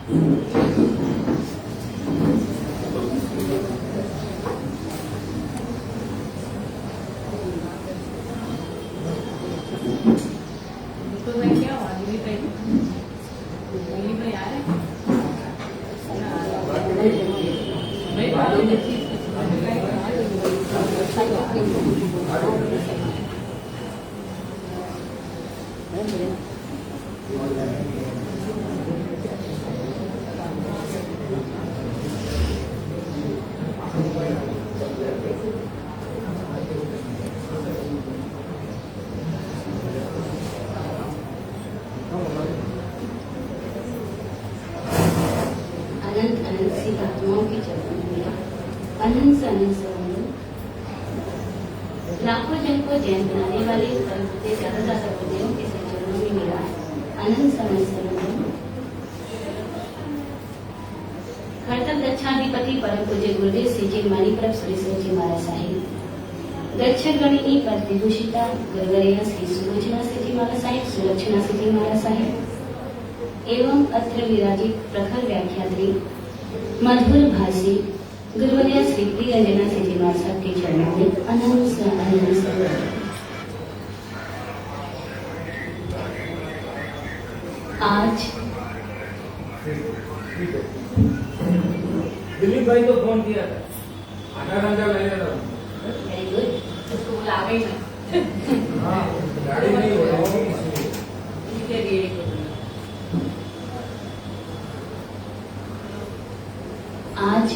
तो मैं क्या हुआ दिल्ली पे आ रहे अनंत अनंत सी आत्माओं के चरणों में अनंत से अनंत से लाखों जन को जैन बनाने वाले से ज्यादा गुरुदेवों के चरणों में मिला अनंत से अनंत कर्तव्य दक्षाधिपति परम पूज्य गुरुदेव श्री जी मणिप्रभ सुरेश्वर जी महाराज साहिब दक्ष गणिनी पद विभूषिता गुरुवरेण्य श्री सुलोचना श्री जी महाराज साहिब सुलक्षणा श्री जी महाराज साहिब एवं अत्र विराजित प्रखर व्याख्यात्री मधुर भाषी गुरुवर्य श्री प्रियंजना श्री जी महाराज साहब के चरणों में अनंत से आज दिलीप भाई को फोन किया था, आधा घंटा लगेगा। वेरी गुड, उसको बुला गई मैं। हाँ, गाड़ी नहीं हो रहा है। आज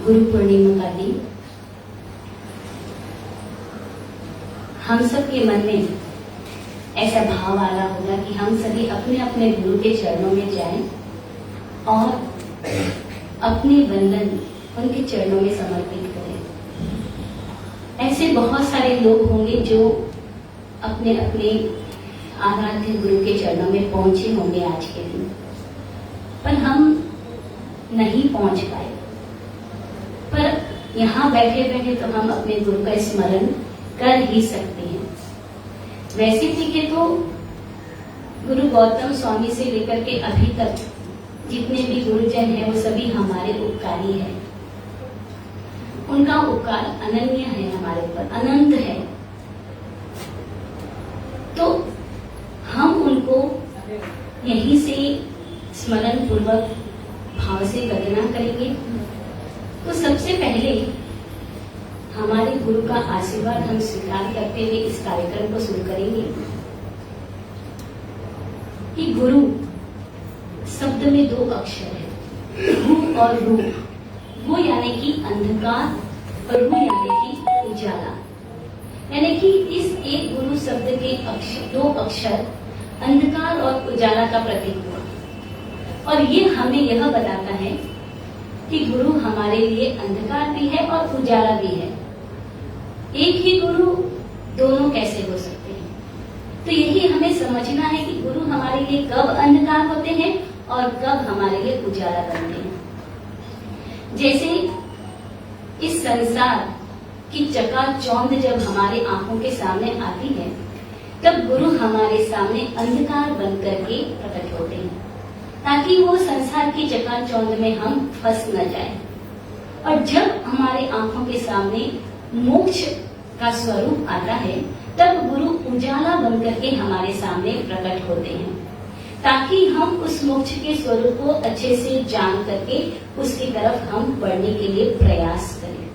गुरु पूर्णिमा का दिन हम सब के मन में ऐसा भाव आ रहा होगा कि हम सभी अपने अपने गुरु के चरणों में जाएं और अपने वंदन उनके चरणों में समर्पित करें। ऐसे बहुत सारे लोग होंगे जो अपने अपने आराध्य गुरु के चरणों में पहुंचे होंगे आज के दिन, पर हम नहीं पहुंच पाए। पर यहाँ बैठे बैठे तो हम अपने गुरु का स्मरण कर ही सकते हैं। वैसे देखे तो गुरु गौतम स्वामी से लेकर के अभी तक जितने भी गुरुजन हैं वो सभी हमारे उपकारी हैं। उनका उपकार अनन्य है, हमारे ऊपर अनंत है। तो हम उनको यहीं से स्मरण पूर्वक भाव से वंदना करेंगे। तो सबसे पहले हमारे गुरु का आशीर्वाद हम स्वीकार करते हुए इस कार्यक्रम को शुरू करेंगे कि गुरु शब्द में दो अक्षर है, गु और रू। गु यानी कि अंधकार और रू यानी कि उजाला। यानी कि इस एक गुरु शब्द के दो अक्षर अंधकार और उजाला का प्रतीक हुआ। और ये हमें यह बताता है कि गुरु हमारे लिए अंधकार भी है और उजाला भी है। एक ही गुरु दोनों कैसे हो सकते हैं? तो यही हमें समझना है कि गुरु हमारे लिए कब अंधकार होते हैं और कब हमारे लिए उजाला बनते हैं। जैसे इस संसार की चकाचौंध जब हमारे आंखों के सामने आती है, तब गुरु हमारे सामने अंधकार बन करके प्रकट होते हैं, ताकि वो संसार की चकाचौंध में हम फंस न जाएं। और जब हमारे आंखों के सामने मोक्ष का स्वरूप आता है, तब गुरु उजाला बनकर के हमारे सामने प्रकट होते हैं, ताकि हम उस मोक्ष के स्वरूप को अच्छे से जान करके उसकी तरफ हम बढ़ने के लिए प्रयास करें।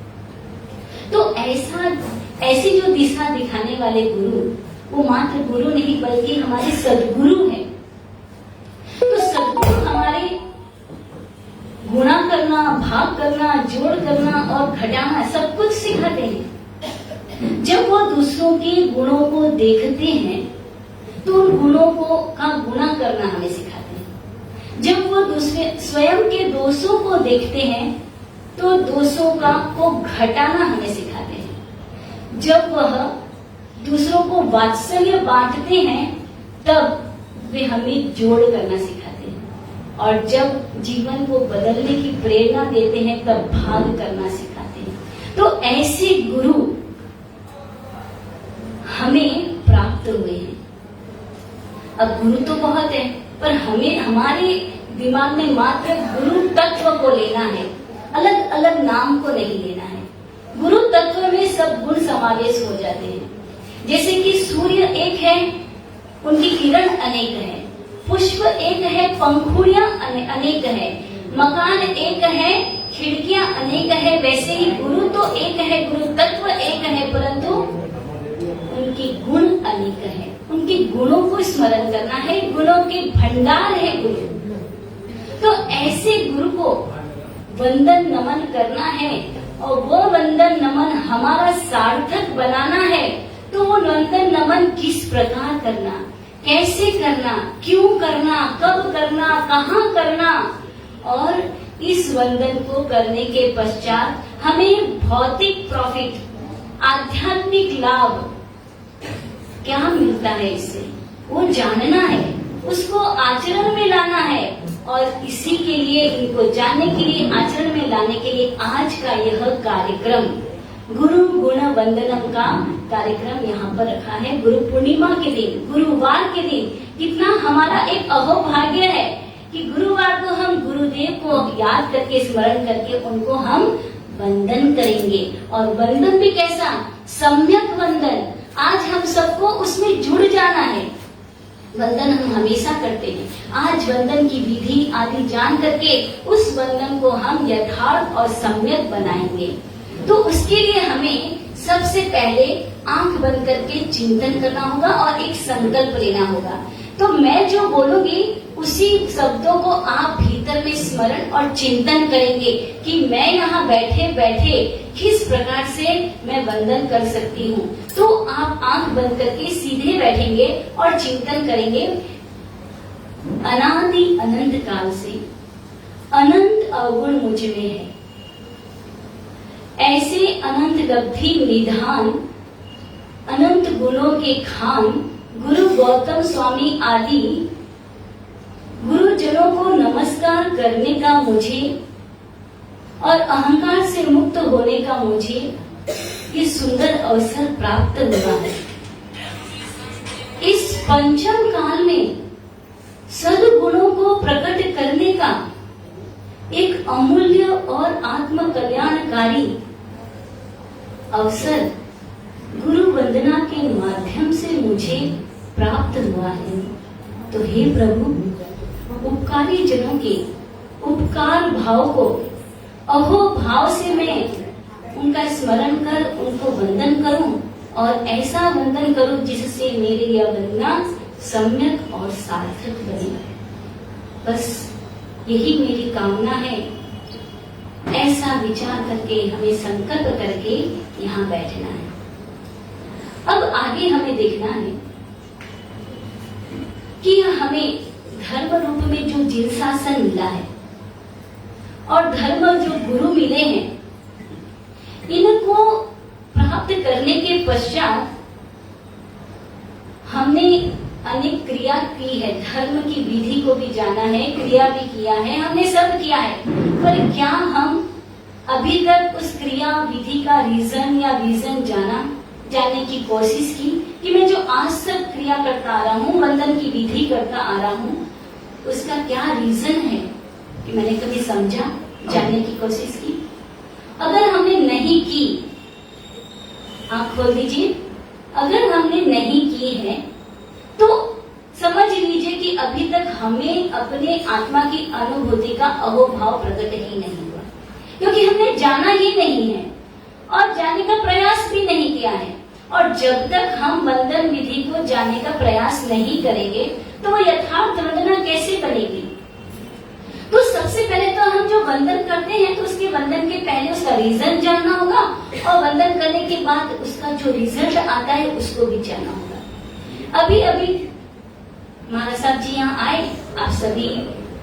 तो ऐसी जो दिशा दिखाने वाले गुरु, वो मात्र गुरु नहीं बल्कि हमारे सदगुरु हैं। तो सदगुरु हमारे गुणा करना, भाग करना, जोड़ करना और घटाना सब कुछ सिखाते हैं। जब वो दूसरों के गुणों को देखते हैं तो उन गुणों का गुणा करना हमें सिखाते हैं। जब वो दूसरे स्वयं के दोषों को देखते हैं तो दोषों को घटाना हमें सिखाते हैं। जब वह दूसरों को वात्सल्य बांटते हैं तब वे हमें जोड़ करना सिखाते हैं। और जब जीवन को बदलने की प्रेरणा देते हैं तब भाग करना सिखाते हैं। तो ऐसे गुरु हमें प्राप्त हुए हैं। अब गुरु तो बहुत है, पर हमें हमारे दिमाग में मात्र गुरु तत्व को लेना है, अलग अलग नाम को नहीं लेना है। गुरु तत्व में सब गुण समावेश हो जाते हैं। जैसे कि सूर्य एक है, उनकी किरण अनेक है, पुष्प एक है, पंखुड़ियां अनेक है, मकान एक है, खिड़कियां अनेक है, वैसे ही गुरु तो एक है, गुरु तत्व एक है, परंतु उनके गुण अनेक है। उनके गुणों को स्मरण करना है, गुणों के भंडार है गुरु। तो ऐसे गुरु को वंदन नमन करना है और वो वंदन नमन हमारा सार्थक बनाना है। तो वो वंदन नमन किस प्रकार करना, कैसे करना, क्यों करना, कब करना, कहाँ करना, और इस वंदन को करने के पश्चात हमें भौतिक प्रॉफिट, आध्यात्मिक लाभ क्या मिलता है, इससे वो जानना है, उसको आचरण में लाना है। और इसी के लिए, इनको जानने के लिए, आचरण में लाने के लिए आज का यह कार्यक्रम, गुरु गुण वंदनम का कार्यक्रम यहाँ पर रखा है। गुरु पूर्णिमा के दिन, गुरुवार के दिन, कितना हमारा एक अहोभाग्य है कि गुरुवार को हम गुरुदेव को याद करके, स्मरण करके उनको हम वंदन करेंगे। और वंदन भी कैसा, सम्यक वंदन। आज हम सबको उसमें जुड़ जाना है। वंदन हम हमेशा करते हैं, आज वंदन की विधि आदि जान करके उस वंदन को हम यथार्थ और सम्यक बनाएंगे। तो उसके लिए हमें सबसे पहले आंख बंद करके चिंतन करना होगा और एक संकल्प लेना होगा। तो मैं जो बोलूंगी उसी शब्दों को आप भीतर में स्मरण और चिंतन करेंगे कि मैं यहाँ बैठे बैठे किस प्रकार से मैं वंदन कर सकती हूँ। तो आप आंख बंद करके सीधे बैठेंगे और चिंतन करेंगे। अनादि अनंत काल से अनंत अवगुण मुझ में है, ऐसे अनंत लब्धि निधान, अनंत गुणों के खान गुरु गौतम स्वामी आदि गुरुजनों को नमस्कार करने का मुझे और अहंकार से मुक्त होने का मुझे ये सुंदर अवसर प्राप्त हुआ है। इस पंचम काल में सद्गुणों को प्रकट करने का एक अमूल्य और आत्म कल्याणकारी अवसर गुरु वंदना के माध्यम से मुझे प्राप्त हुआ है। तो हे प्रभु, उपकारी जनों के उपकार भाव को अहो भाव से मैं उनका स्मरण कर उनको वंदन करूं और ऐसा वंदन करूं जिससे मेरे यह वंदना सम्यक और सार्थक बने। बस यही मेरी कामना है। ऐसा विचार करके, हमें संकल्प करके यहाँ बैठना है। अब आगे हमें देखना है कि हमें धर्म रूप में जो जिन शासन मिला है और धर्म जो गुरु मिले हैं, इनको प्राप्त करने के पश्चात हमने अनेक क्रिया की है। धर्म की विधि को भी जाना है, क्रिया भी किया है, हमने सब किया है। पर क्या हम अभी तक उस क्रिया विधि का रीजन या विजन जानने की कोशिश की कि मैं जो आज तक क्रिया करता आ रहा हूँ, वंदन की विधि करता आ रहा हूँ, उसका क्या रीजन है कि मैंने कभी समझा, जानने की कोशिश की? अगर हमने नहीं की, आंख खोल दीजिए, अगर हमने नहीं की है तो समझ लीजिए कि अभी तक हमें अपने आत्मा की अनुभूति का अहोभाव प्रकट ही नहीं हुआ, क्योंकि हमने जाना ही नहीं है और जानने का प्रयास भी नहीं किया है। और जब तक हम वंदन विधि को जानने का प्रयास नहीं करेंगे तो वो यथार्थ वंदना कैसे बनेगी? तो सबसे पहले तो हम जो वंदन करते हैं तो उसके वंदन के पहले उसका रीजन जानना होगा और वंदन करने के बाद उसका जो रिजल्ट आता है उसको भी जानना होगा। अभी अभी महाराज साहब जी यहाँ आए, आप सभी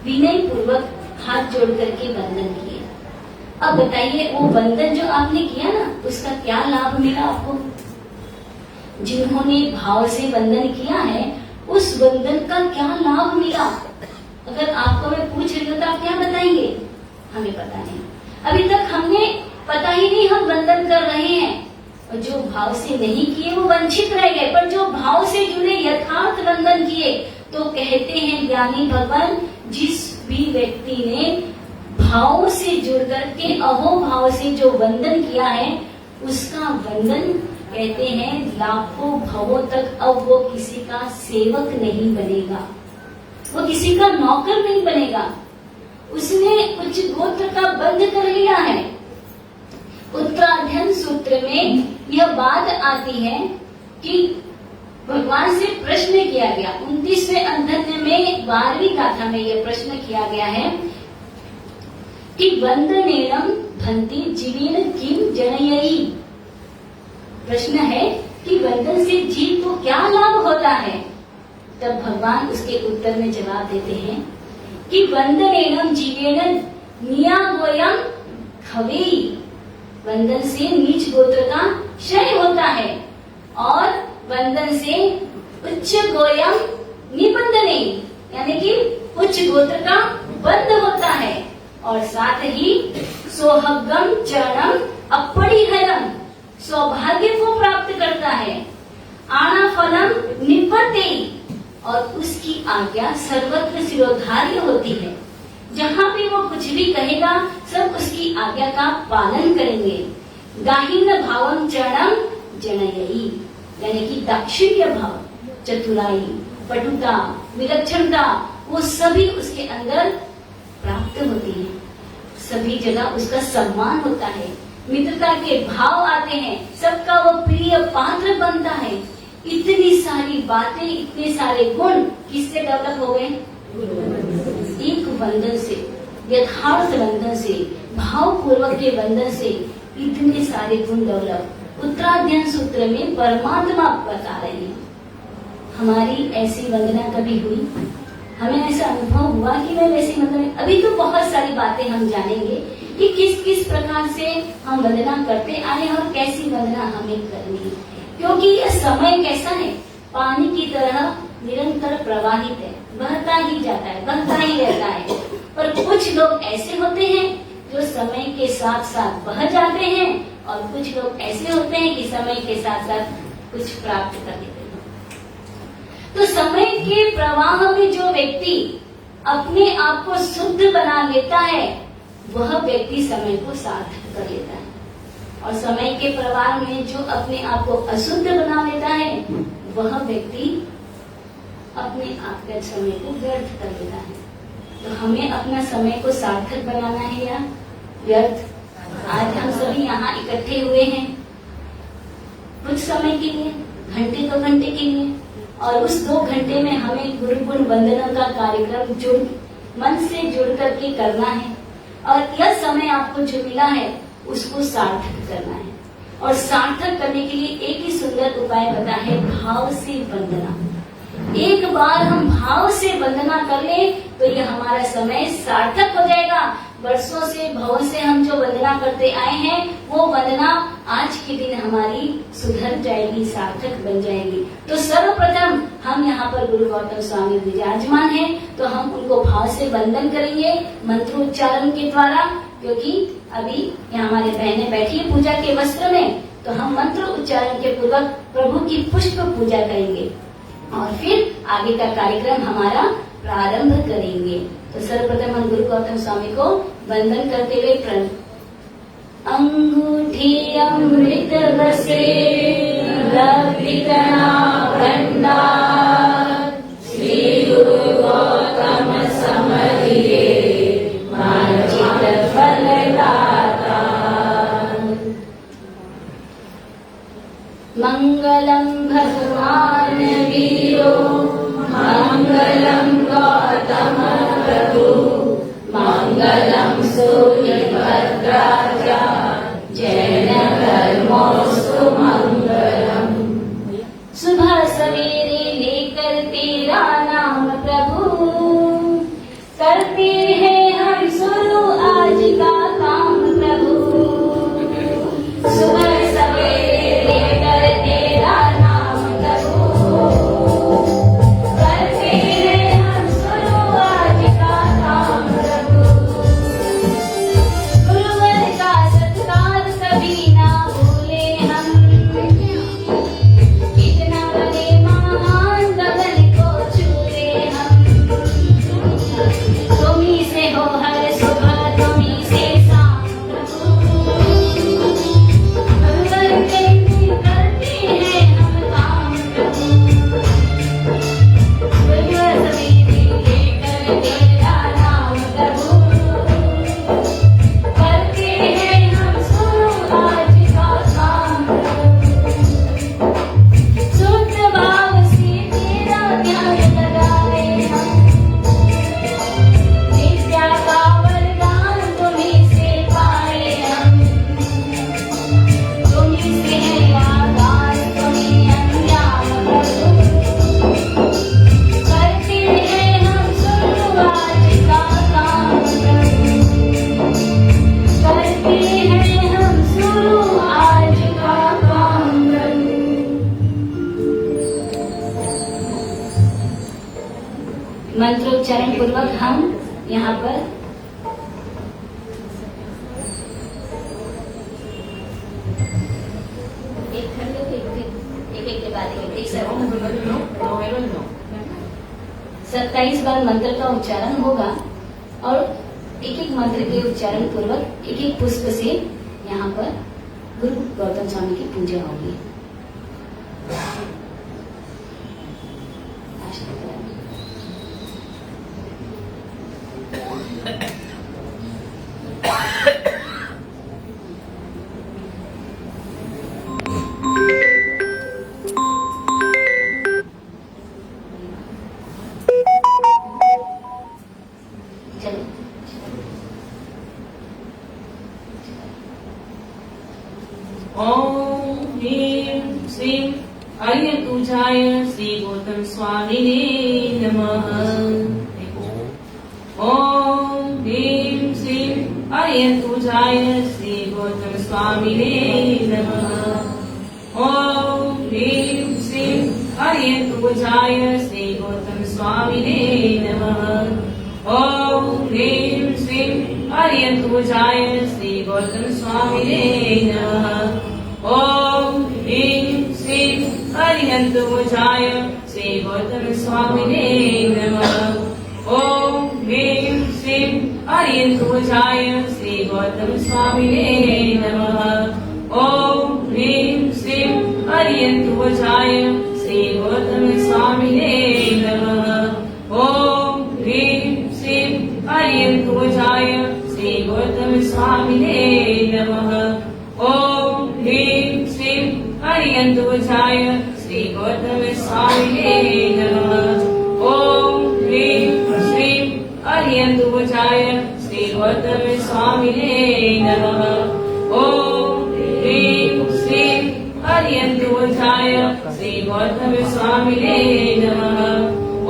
विनय पूर्वक हाथ जोड़ करके वंदन किए। अब बताइए, वो वंदन जो आपने किया ना, उसका क्या लाभ मिला आपको? जिन्होंने भाव से वंदन किया है उस वंदन का क्या लाभ मिला? अगर आपको मैं पूछ रही हूँ तो आप क्या बताएंगे? हमें पता नहीं, अभी तक हमने पता ही नहीं हम वंदन कर रहे हैं। और जो भाव से नहीं किए वो वंचित रह गए, पर जो भाव से जुड़े यथार्थ वंदन किए तो कहते हैं ज्ञानी भगवान, जिस भी व्यक्ति ने भाव से जुड़ करके अहोभाव से जो वंदन किया है, उसका वंदन कहते हैं लाखों भवों तक अब वो किसी का सेवक नहीं बनेगा, वो किसी का नौकर नहीं बनेगा। उसने उच्च गोत्र का बंध कर लिया है। उत्तराध्ययन सूत्र में यह बात आती है कि भगवान से प्रश्न किया गया, 29वें अध्याय में 12वीं गाथा में यह प्रश्न किया गया है कि वंदनेनम भंति जीवेन किम जनयी। प्रश्न है कि वंदन से जीव को क्या लाभ होता है। तब भगवान उसके उत्तर में जवाब देते हैं कि वंदनेनम जीवेन नियागोयम खवेई। वंदन से नीच गोत्र का क्षय होता है और वंदन से उच्च गोयम निबंधने, यानी कि उच्च गोत्र का बंध होता है। और साथ ही सोहगम चरणम अपरिहरम, सौभाग्य को प्राप्त करता है। आना फलम निपते, और उसकी आज्ञा सर्वत्र शिरोधार्य होती है। जहाँ भी वो कुछ भी कहेगा सब उसकी आज्ञा का पालन करेंगे। दाहिन भावम चरणम जनयी, यानी कि दाक्षिण्य भाव, चतुराई, पटुता, विलक्षणता, वो सभी उसके अंदर प्राप्त होती है। सभी जगह उसका सम्मान होता है, मित्रता के भाव आते हैं, सबका वो प्रिय पात्र बनता है। इतनी सारी बातें, इतने सारे गुण किससे डेवलप हो गए? एक वंदन से, यथार्थ वंदन से, भावपूर्वक के वंदन से इतने सारे गुण डेवलप। उत्तराध्ययन सूत्र में परमात्मा बता रहे हैं। हमारी ऐसी वंदना कभी हुई? हमें ऐसा अनुभव हुआ कि मैं वैसी वंदना? अभी तो बहुत सारी बातें हम जानेंगे कि किस किस प्रकार से हम वंदना करते आए और कैसी वंदना हमें करनी है। क्योंकि यह समय कैसा है? पानी की तरह निरंतर प्रवाहित है, बहता ही जाता है, बहता ही रहता है। पर कुछ लोग ऐसे होते हैं जो समय के साथ साथ बह जाते हैं और कुछ लोग ऐसे होते हैं कि समय के साथ साथ कुछ प्राप्त कर लेते हैं। तो समय के प्रवाह में जो व्यक्ति अपने आप को शुद्ध बना लेता है, वह व्यक्ति समय को सार्थक कर लेता है। और समय के प्रवाह में जो अपने आप को अशुद्ध बना लेता है, वह व्यक्ति अपने आप के समय को व्यर्थ कर देता है। तो हमें अपना समय को सार्थक बनाना है या व्यर्थ? आज हम सभी यहाँ इकट्ठे हुए हैं कुछ समय के लिए, घंटे 2 घंटे के लिए, और उस 2 घंटे में हमें गुरु गुण वंदना का कार्यक्रम मन से जुड़ करके करना है। और यह समय आपको जो मिला है उसको सार्थक करना है। और सार्थक करने के लिए एक ही सुंदर उपाय बता है, भाव से वंदना। एक बार हम भाव से वंदना कर ले तो यह हमारा समय सार्थक हो जाएगा। वर्षों से भवों से हम जो वंदना करते आए हैं, वो वंदना आज के दिन हमारी सुधर जाएगी, सार्थक बन जाएगी। तो सर्वप्रथम हम यहाँ पर गुरु गौतम स्वामी विराजमान हैं, तो हम उनको भाव से वंदन करेंगे मंत्रोच्चारण के द्वारा। क्योंकि अभी यहाँ हमारे बहनें बैठी है पूजा के वस्त्र में, तो हम मंत्र उच्चारण के पूर्वक प्रभु की पुष्प पूजा करेंगे और फिर आगे का कार्यक्रम हमारा प्रारंभ करेंगे। तो सर्वप्रथम हम गुरु गौतम स्वामी को वंदन करते हुए अंगूठी अमृत बसे लपितना भंडार, श्री गुरु गौतम समरिये मानचित फलदाता। मंगलम भगवान वीरो मंगलम गौतम प्रभु, मंगलम सूर्यभद्राजा जैन धर्मोस्तु मंगलम। सुबह सवेरे लेकर तेरा नाम प्रभु, करते हैं हम शुरू आज का काम प्रभु। सुबह सवेरे लेकर तेरा नाम प्रभु, करते हैं हम शुरू आज का काम प्रभु। गुरुवर का सत्कार कभी ना भूले हम, कितना बड़े महान गगन को छूले हम। तुम ही मंत्रोच्चारण पूर्वक हम यहाँ पर एक के बाद एक 27 बार मंत्र का उच्चारण होगा और एक एक मंत्र के उच्चारण पूर्वक एक एक पुष्प से यहाँ पर गुरु गौतम स्वामी की पूजा होगी। ओम ह्रीं श्रीं अरियतुजाय श्री गौतम स्वामिने नमः। ओम ह्रीं श्रीं अरियतुजाय श्री गौतम स्वामिने नमः। ओम ह्रीं श्रीं अरियतुजाय श्री गौतम स्वामिने नमः। ओम ह्रीं श्रीं अरियतुजाय श्री गौतम स्वामिने नमः। ओम ह्रीं श्रीं अरियतुजाय श्री गौतम स्वामिने नमः। ओम ह्रीं श्रीं अरियतुजाय श्री गौतम स्वामिने नमः। ओम ह्रीं श्रीं अरियतुजाय श्री गौतम स्वामिने नमः। ओम ह्रीं श्रीं अरियतुजाय श्री गौतम स्वामिने नमः। ओम ह्रीं श्रीं अरियतुजाय श्री गौतम स्वामिने नमः। ओम ह्रीं श्रीं अरियतुजाय श्री गौतम स्वामिने नमः। ओम ह्रीं श्रीं अरियतुजाय श्री गौतम स्वामिने नमः। ओम ह्रीं श्रीं अरियतुजाय श्री गौतम स्वामिने नमः।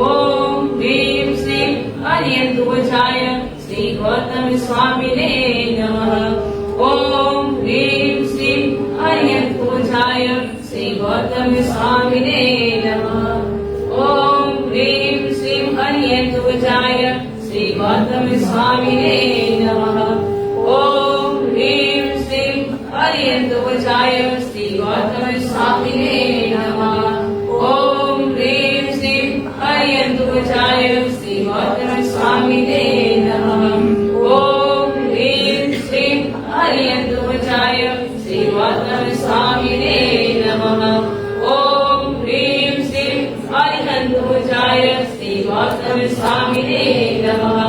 ओम ह्रीं श्रीं अरियतुजाय श्री गौतम स्वामिने नमः। ओम ह्रीं श्रीं अरियतुजाय श्री गौतम स्वामिने नमः। ओम ह्रीं श्रीं अरियतुजाय श्री गौतम स्वामिने नमः। ओम ह्रीं श्रीं अरियतुजाय श्री गौतम स्वामिने नमः। ओम ह्रीं श्रीं अरियतुजाय श्री गौतम स्वामिने नमः। ओम ह्रीं श्रीं अरियतुजाय श्री गौतम स्वामिने नमः। ओम ह्रीं श्रीं अरियतुजाय श्री गौतम स्वामिने नमः।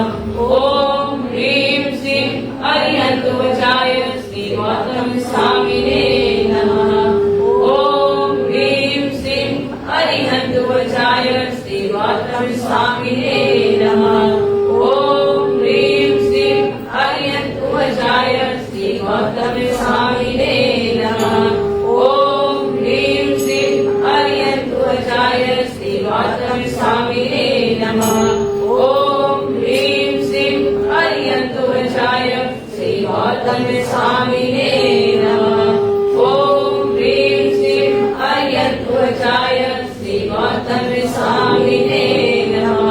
ओम ह्रीं श्रीं अरियतुजाय श्री गौतम स्वामिने नमः। ओम ह्रीं श्रीं अरियतुजाय श्री गौतम स्वामिने नमः। ओम ह्रीं श्रीं अरियतुजाय श्री गौतम स्वामिने नमः। ओम ह्रीं श्रीं अरियतुजाय श्री गौतम स्वामिने नमः। ओम ह्रीं श्रीं अरियतुजाय श्री गौतम स्वामिने नमः।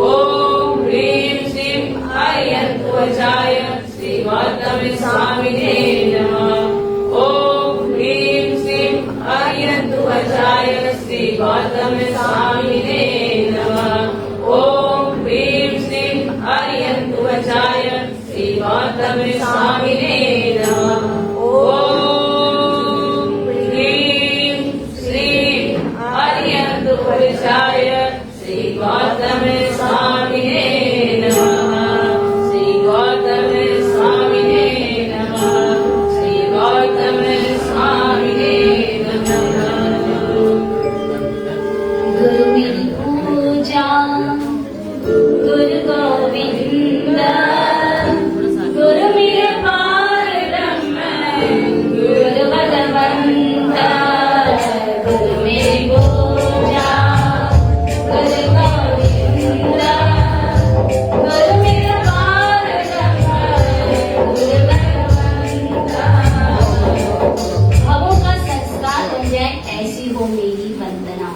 ओम ह्रीं श्रीं अरियतुजाय श्री गौतम स्वामिने नमः। ओम ह्रीं श्रीं अरियतुजाय श्री गौतम स्वामिने नमः। ओम ह्रीं श्रीं अरियतुजाय श्री गौतम स्वामिने नमः। ओम ह्रीं श्रीं अरियतुजाय श्री गौतम स्वामिने नमः। श्री गौतम स्वामिने नमः। श्री गौतम स्वामिने नमः। गुरु मेरी पूजा गुरु गोविंद गुरु मेरे पार ब्रह्म गुरु भगवंत गुरु मेरी पूजा गुरु गोविंद गुरु मेरे पार ब्रह्म गुरु भगवंत। भावों का संस्कार बन जाए ऐसी हो मेरी वंदना।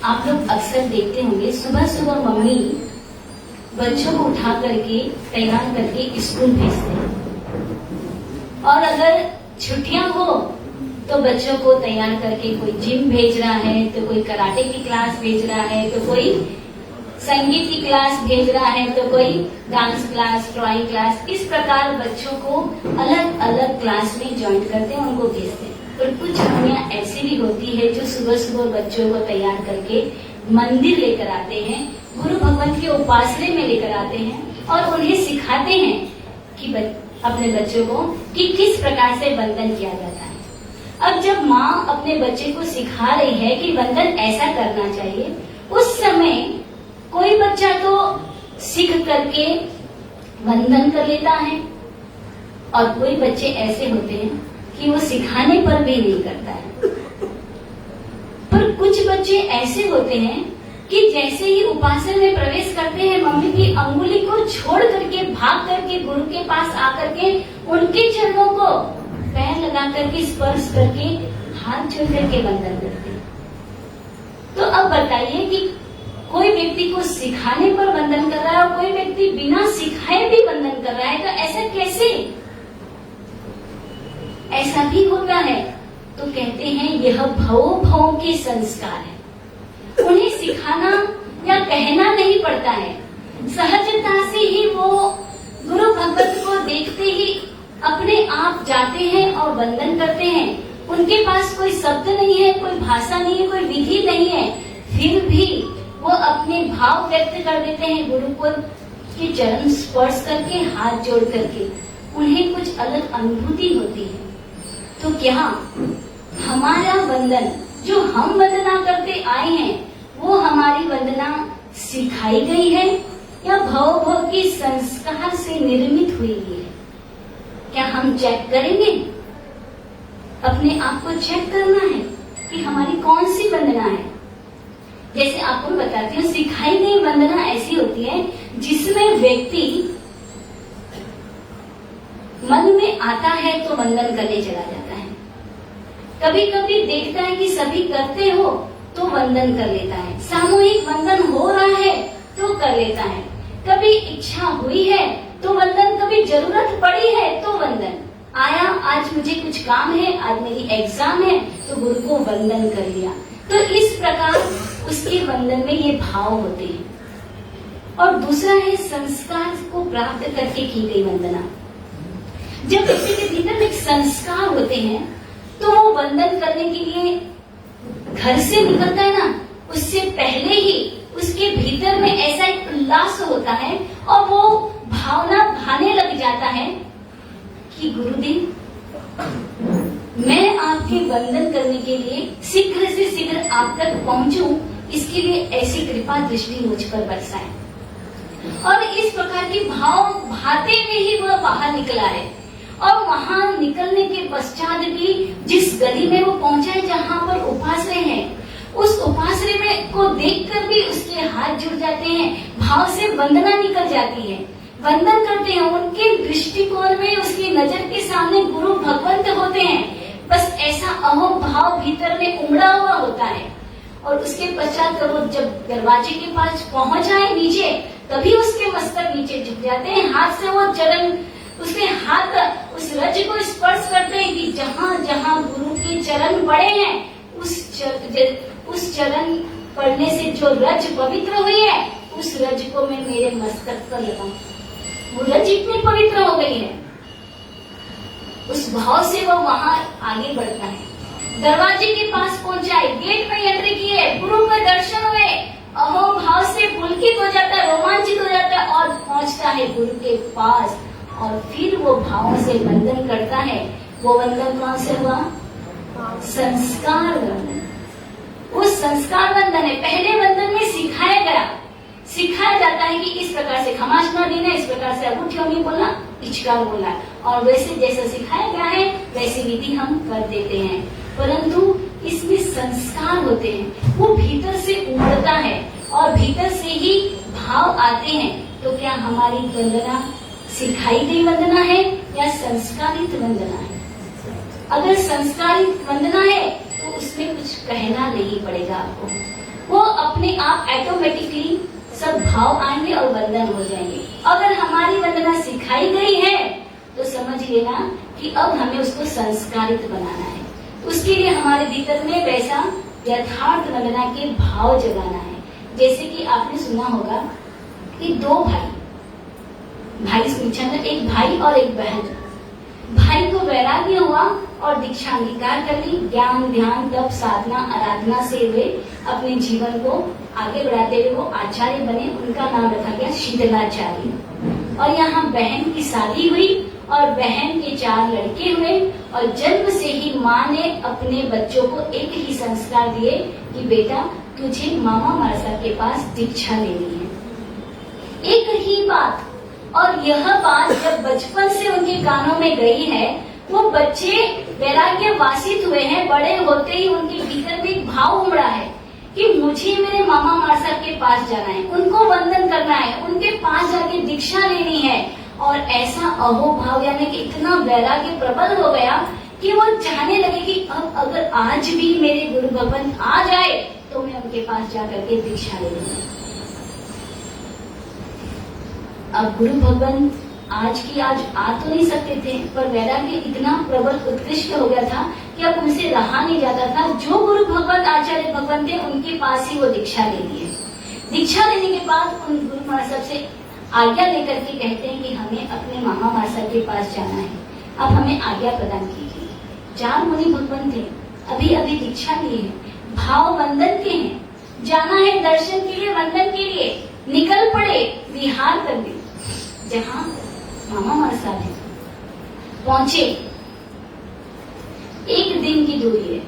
आप लोग अक्सर देखते होंगे सुबह सुबह मम्मी बच्चों को उठा करके तैयार करके स्कूल भेजते हैं। और अगर छुट्टियां हो तो बच्चों को तैयार करके कोई जिम भेज रहा है, तो कोई कराटे की क्लास भेज रहा है, तो कोई संगीत की क्लास भेज रहा है, तो कोई डांस क्लास, ड्राइंग क्लास। इस प्रकार बच्चों को अलग अलग क्लास में ज्वाइन करते हैं, उनको भेजते हैं। और कुछ मम्मियाँ ऐसी भी होती है जो सुबह सुबह बच्चों को तैयार करके मंदिर लेकर आते हैं, गुरु भगवान के उपासने में लेकर आते हैं और उन्हें सिखाते हैं कि अपने बच्चों को कि किस प्रकार से वंदन किया जाता है। अब जब माँ अपने बच्चे को सिखा रही है कि वंदन ऐसा करना चाहिए, उस समय कोई बच्चा तो सीख करके वंदन कर लेता है और कोई बच्चे ऐसे होते हैं कि वो सिखाने पर भी नहीं करता है। पर कुछ बच्चे ऐसे होते हैं कि जैसे ही उपासना में प्रवेश करते हैं, मम्मी की अंगुली को छोड़ करके भाग करके गुरु के पास आकर के उनके चरणों को पैर लगा करके स्पर्श करके हाथ जोड़ करके वंदन करते हैं। तो अब बताइए कि कोई व्यक्ति को सिखाने पर वंदन कर रहा है और कोई व्यक्ति बिना सिखाए भी वंदन कर रहा है, तो ऐसा कैसे? ऐसा भी होता है। तो कहते हैं यह भव के संस्कार है, उन्हें सिखाना या कहना नहीं पड़ता है, सहजता से ही वो गुरु भगवत को देखते ही अपने आप जाते हैं और वंदन करते हैं। उनके पास कोई शब्द नहीं है, कोई भाषा नहीं है, कोई विधि नहीं है, फिर भी वो अपने भाव व्यक्त कर देते हैं गुरु को के चरण स्पर्श करके, हाथ जोड़ करके। उन्हें कुछ अलग अनुभूति होती है। तो क्या हमारा वंदन जो हम वंदना करते आए हैं वो हमारी वंदना सिखाई गई है या भव के संस्कार से निर्मित हुई है? क्या हम चेक करेंगे? अपने आप को चेक करना है कि हमारी कौन सी वंदना है। जैसे आपको बताती हूँ, सिखाई गई वंदना ऐसी होती है जिसमें व्यक्ति मन में आता है तो वंदन करने चला जाता है। कभी कभी देखता है कि सभी करते हो तो वंदन कर लेता है, सामूहिक वंदन हो रहा है तो कर लेता है। कभी इच्छा हुई है तो वंदन, कभी जरूरत पड़ी है तो वंदन। आया आज मुझे कुछ काम है, आज मेरी एग्जाम है, तो गुरु को वंदन कर लिया। तो इस प्रकार उसके वंदन में ये भाव होते हैं। और दूसरा है संस्कार को प्राप्त करके की गई वंदना। जब व्यक्ति के भीतर एक संस्कार होते हैं तो वो वंदन करने के लिए घर से निकलता है ना, उससे पहले ही उसके भीतर में ऐसा एक उल्लास होता है और वो भावना भाने लग जाता है कि गुरुदेव मैं आपके वंदन करने के लिए शीघ्र से शीघ्र आप तक पहुंचूं, इसके लिए ऐसी कृपा दृष्टि मुझ पर बरसाए। और इस प्रकार की भाव भाते में ही वह बाहर निकला है। और वहां निकलने के पश्चात भी जिस गली में वो पहुंचा है जहाँ पर उपाश्रय है, उस उपाश्रय में को देखकर भी उसके हाथ जुड़ जाते हैं, भाव से वंदना निकल जाती है। वंदन करते हैं, उनके दृष्टिकोण में उसकी नजर के सामने गुरु भगवंत होते हैं। बस ऐसा अहोम भाव भीतर में उमड़ा हुआ होता है। और उसके पश्चात वो जब दरवाजे के पास पहुंच आए नीचे, तभी उसके मस्तक नीचे झुक जाते हैं। हाथ से वो चरण, उसके हाथ उस रज को स्पर्श करते हैं कि जहाँ जहाँ गुरु के चरण पड़े हैं, उस चरण पड़ने से जो रज पवित्र हुई है, उस रज को मैं मेरे मस्तक पर लगाऊं। वो रज इतनी पवित्र हो गई है, उस भाव से वो वहां आगे बढ़ता है। दरवाजे के पास पहुंचा है, गेट में एंट्री की है, गुरु के दर्शन हुए, अहो भाव से पुलकित हो जाता है, रोमांचित हो जाता है और पहुंचता है गुरु के पास। और फिर वो भाव से वंदन करता है। वो वंदन कौन से हुआ? संस्कार वंदन। वो संस्कार वंदन है। पहले वंदन में सिखाया जाता है कि इस प्रकार से खमासना देना, इस प्रकार से अंगूठियों में बोलना, इचकार बोलना, और वैसे जैसा सिखाया गया है वैसी विधि हम कर देते हैं। परंतु इसमें संस्कार होते हैं, वो भीतर से उमड़ता है और भीतर से ही भाव आते हैं। तो क्या हमारी वंदना सिखाई गई वंदना है या संस्कारित वंदना है? अगर संस्कारित वंदना है तो उसमें कुछ कहना नहीं पड़ेगा आपको। वो अपने आप ऑटोमेटिकली सब भाव आएंगे और वंदन हो जाएंगे। अगर हमारी वंदना सिखाई गई है तो समझ लेना कि अब हमें उसको संस्कारित बनाना है। उसके लिए हमारे भीतर में वैसा यथार्थ वंदना के भाव जगाना है। जैसे कि आपने सुना होगा कि दो भाई सुनचंद्र, एक भाई और एक बहन। भाई को वैराग्य हुआ और दीक्षा अंगीकार कर ली। ज्ञान, ध्यान, तप, साधना, आराधना से वे अपने जीवन को आगे बढ़ाते हुए वो आचार्य बने। उनका नाम रखा गया शीतलाचार्य। और यहाँ बहन की शादी हुई और बहन के 4 लड़के हुए और जन्म से ही माँ ने अपने बच्चों को एक ही संस्कार दिए कि बेटा तुझे मामा मासा के पास दीक्षा लेनी है। एक ही बात। और यह बात जब बचपन से उनके कानों में गई है, वो बच्चे वैराग्य वासित हुए हैं। बड़े होते ही उनके भीतर में एक भाव उमड़ा है कि मुझे मेरे मामा मासा के पास जाना है, उनको वंदन करना है, उनके पास जाके दीक्षा लेनी है। और ऐसा अहोभाव यानी कि इतना वैराग्य प्रबल हो गया कि वो चाहने लगे कि अब अगर आज भी मेरे गुरु भगवान आ जाए तो मैं उनके पास जाकर के दीक्षा ले लूंगा। अब गुरु भगवान आज की आज आ तो नहीं सकते थे, पर वैराग्य इतना प्रबल उत्कृष्ट हो गया था कि अब उनसे रहा नहीं जाता था। जो गुरु भगवान आचार्य भगवान थे उनके पास ही वो दीक्षा ले लिए। दीक्षा लेने के बाद उन गुरु महाराज से आज्ञा लेकर के कहते हैं कि हमें अपने मामा मासा के पास जाना है, अब हमें आज्ञा प्रदान कीजिए। 4 मुनि भगवान थे, अभी अभी दीक्षा लिए हैं, भाव वंदन के हैं, जाना है दर्शन के लिए, वंदन के लिए। निकल पड़े विहार करने। जहाँ मामा मासा है पहुंचे, 1 दिन की दूरी है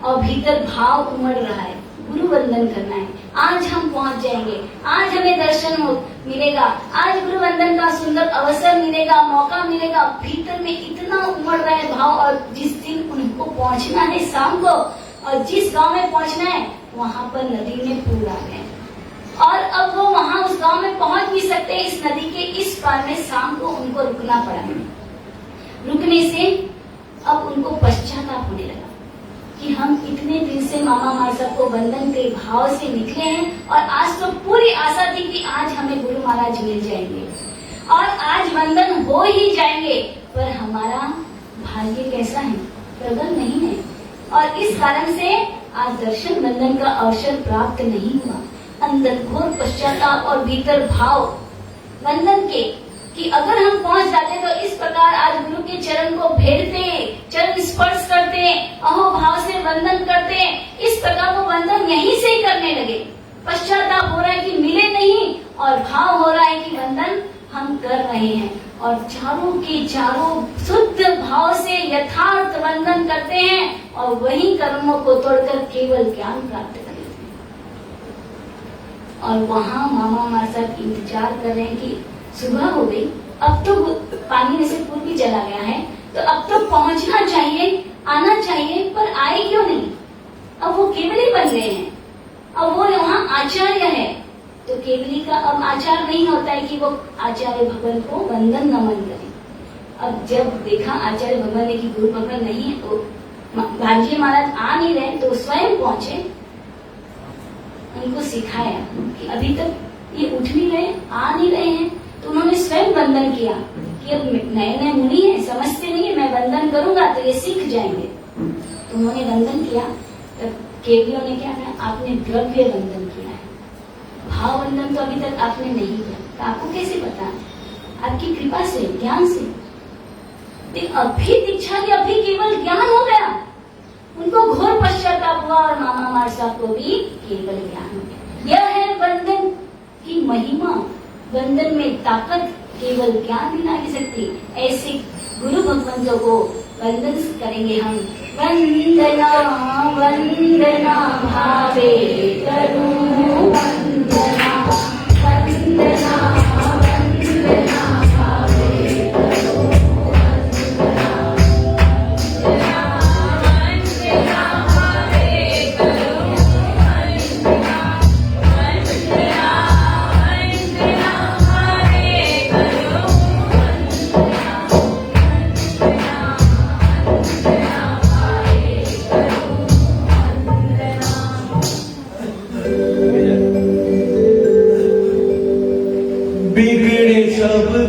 और भीतर भाव उमड़ रहा है, गुरु वंदन करना है। आज हम पहुंच जाएंगे, आज हमें दर्शन मिलेगा, आज गुरु वंदन का सुंदर अवसर मिलेगा, मौका मिलेगा। भीतर में इतना उमड़ रहा है भाव। और जिस दिन उनको पहुंचना है शाम को, और जिस गांव में पहुंचना है वहां पर नदी में पूर आ गए और अब वो वहां उस गांव में पहुंच नहीं सकते। इस नदी के इस पार में शाम को उनको रुकना पड़ा। रुकने से अब उनको पश्चाताप होने लगा कि हम इतने दिन से मामा मासा को वंदन के भाव से निकले हैं और आज तो पूरी आशा थी कि आज हमें गुरु महाराज मिल जाएंगे और आज वंदन हो ही जाएंगे, पर हमारा भाग्य कैसा है, प्रबल नहीं है और इस कारण से आज दर्शन वंदन का अवसर प्राप्त नहीं हुआ। अंदर घोर पश्चाताप और भीतर भाव वंदन के कि अगर हम पहुंच जाते तो इस प्रकार आज गुरु के चरण को भेड़ते, चरण स्पर्श करते, अहो भाव से वंदन करते। इस प्रकार वो वंदन यहीं से ही करने लगे। पश्चाताप हो रहा है कि मिले नहीं और भाव हो रहा है कि वंदन हम कर रहे हैं और चारों के चारों शुद्ध भाव से यथार्थ वंदन करते हैं और वही कर्मों को तोड़कर केवल ज्ञान प्राप्त कर लेते हैं। और वहां मामा मासा इंतजार कर रहे हैं कि सुबह हो गई, अब तो पानी में से पूर्व भी चला गया है, तो अब तो पहुंचना चाहिए, आना चाहिए, पर आए क्यों नहीं। अब वो केवली बन गए हैं, अब वो वहाँ आचार्य है, तो केवली का अब आचार नहीं होता है कि वो आचार्य भगवान को वंदन नमन करे। अब जब देखा आचार्य भगवान ने कि गुरु भगवान नहीं है, तो भांजी महाराज आ नहीं रहे, तो स्वयं पहुंचे, उनको सिखाया कि अभी तक ये उठ नहीं रहे, आ नहीं रहे हैं, तो उन्होंने स्वयं वंदन किया कि अब नए नए मुनि है, समझते नहीं है, मैं वंदन करूंगा तो ये सीख जाएंगे। तो उन्होंने वंदन किया, तब केवलियों ने क्या कहा, आपने द्रव्य वंदन किया है, भाव वंदन तो अभी तक आपने नहीं किया। तो आपको कैसे पता? आपकी कृपा से, ज्ञान से। अभी दीक्षा ली, अभी केवल ज्ञान हो गया, उनको घोर पश्चाताप हुआ और मामा मासा को भी केवल ज्ञान हो गया। यह है वंदन की महिमा, वंदन में ताकत केवल ज्ञान भी ला सकती। ऐसे गुरु भगवंतों को वंदन करेंगे हम। वंदना वंदना भावे करूं वंदना, वंदना वंदना भावे करूं वंदना, वंदना वंदना भावे करूं वंदना, वंदना वंदना भावे करूं वंदना, वंदना वंदना भावे करूं वंदना।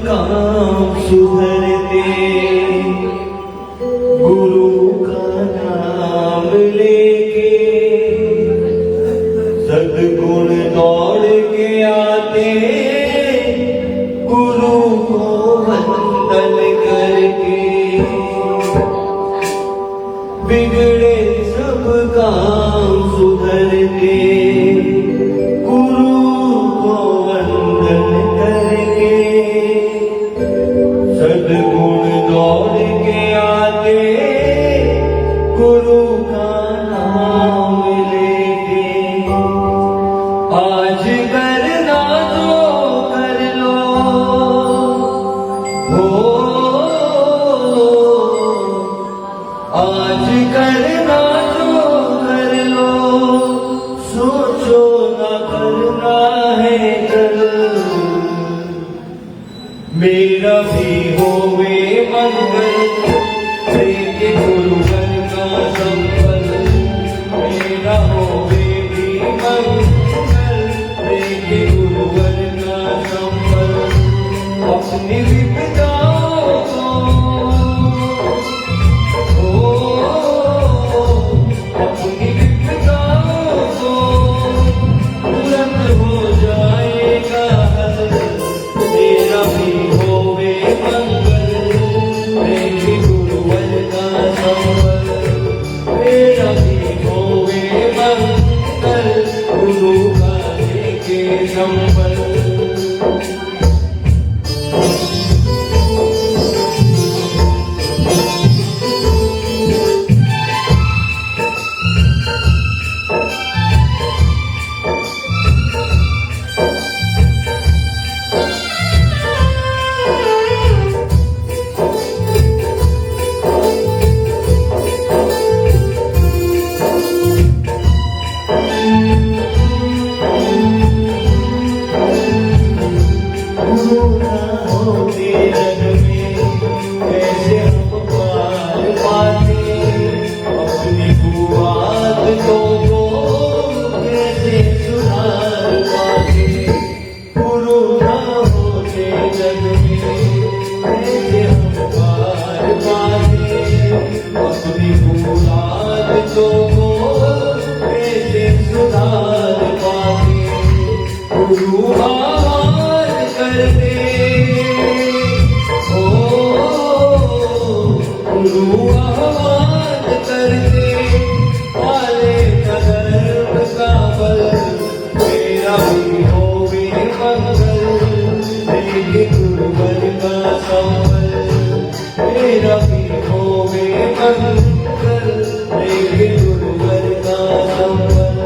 काम सुधरते, गुरु का नाम लेके सद्गुण दौड़ के आते, गुरु को वंदन करके बिगड़े सब काम सुधरते, गुरु को वंदन करके सद्गुण दौड़ के आते, गुरु का नाम लेते। आज करना जो कर लो, हो आज करना जो कर लो, सोचो ना करना है कल। मेरा भी होवे मंगल, लेके गुरुवर का संबल। मेरा होवे भी मंगल, लेके गुरुवर का संबल। अपनी विपदाओं को, अपनी विपदाओं को तुरंत हो जाएगा हल। मेरा भी होवे मंगल, लेके गुरुवर का संबल। मेरा भी होवे मंगल, गुरु का लेके संबल। गुरु ना होते जग में कैसे हम पार पाते, अपनी आदतों को कैसे सुधार पाते। गुरु ना होते जग में कैसे हम पार पाते, अपनी आदतों को कैसे सुधार पाते। गुरु आवाज करते, ओ गुरु आवाज करते, पाले धर्म का बल। मेरा भी होवे मंगल, लेके गुरुवर का संबल। मेरा भी होवे मंगल, लेके गुरुवर का संबल।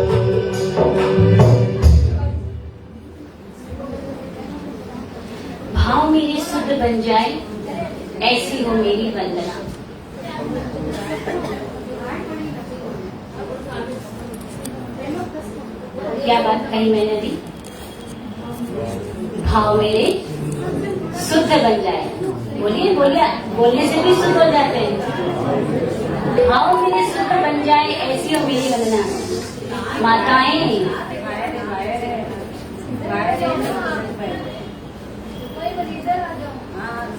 भाव मेरे शुद्ध बन जाए, ऐसी हो मेरी वंदना। क्या बात कही मैंने दी? भाव मेरे शुद्ध बन जाए। बोलिए बोलिए, बोलने से भी शुद्ध हो जाते हैं। भाव मेरे शुद्ध बन जाए, ऐसी हो मेरी वंदना। माताएं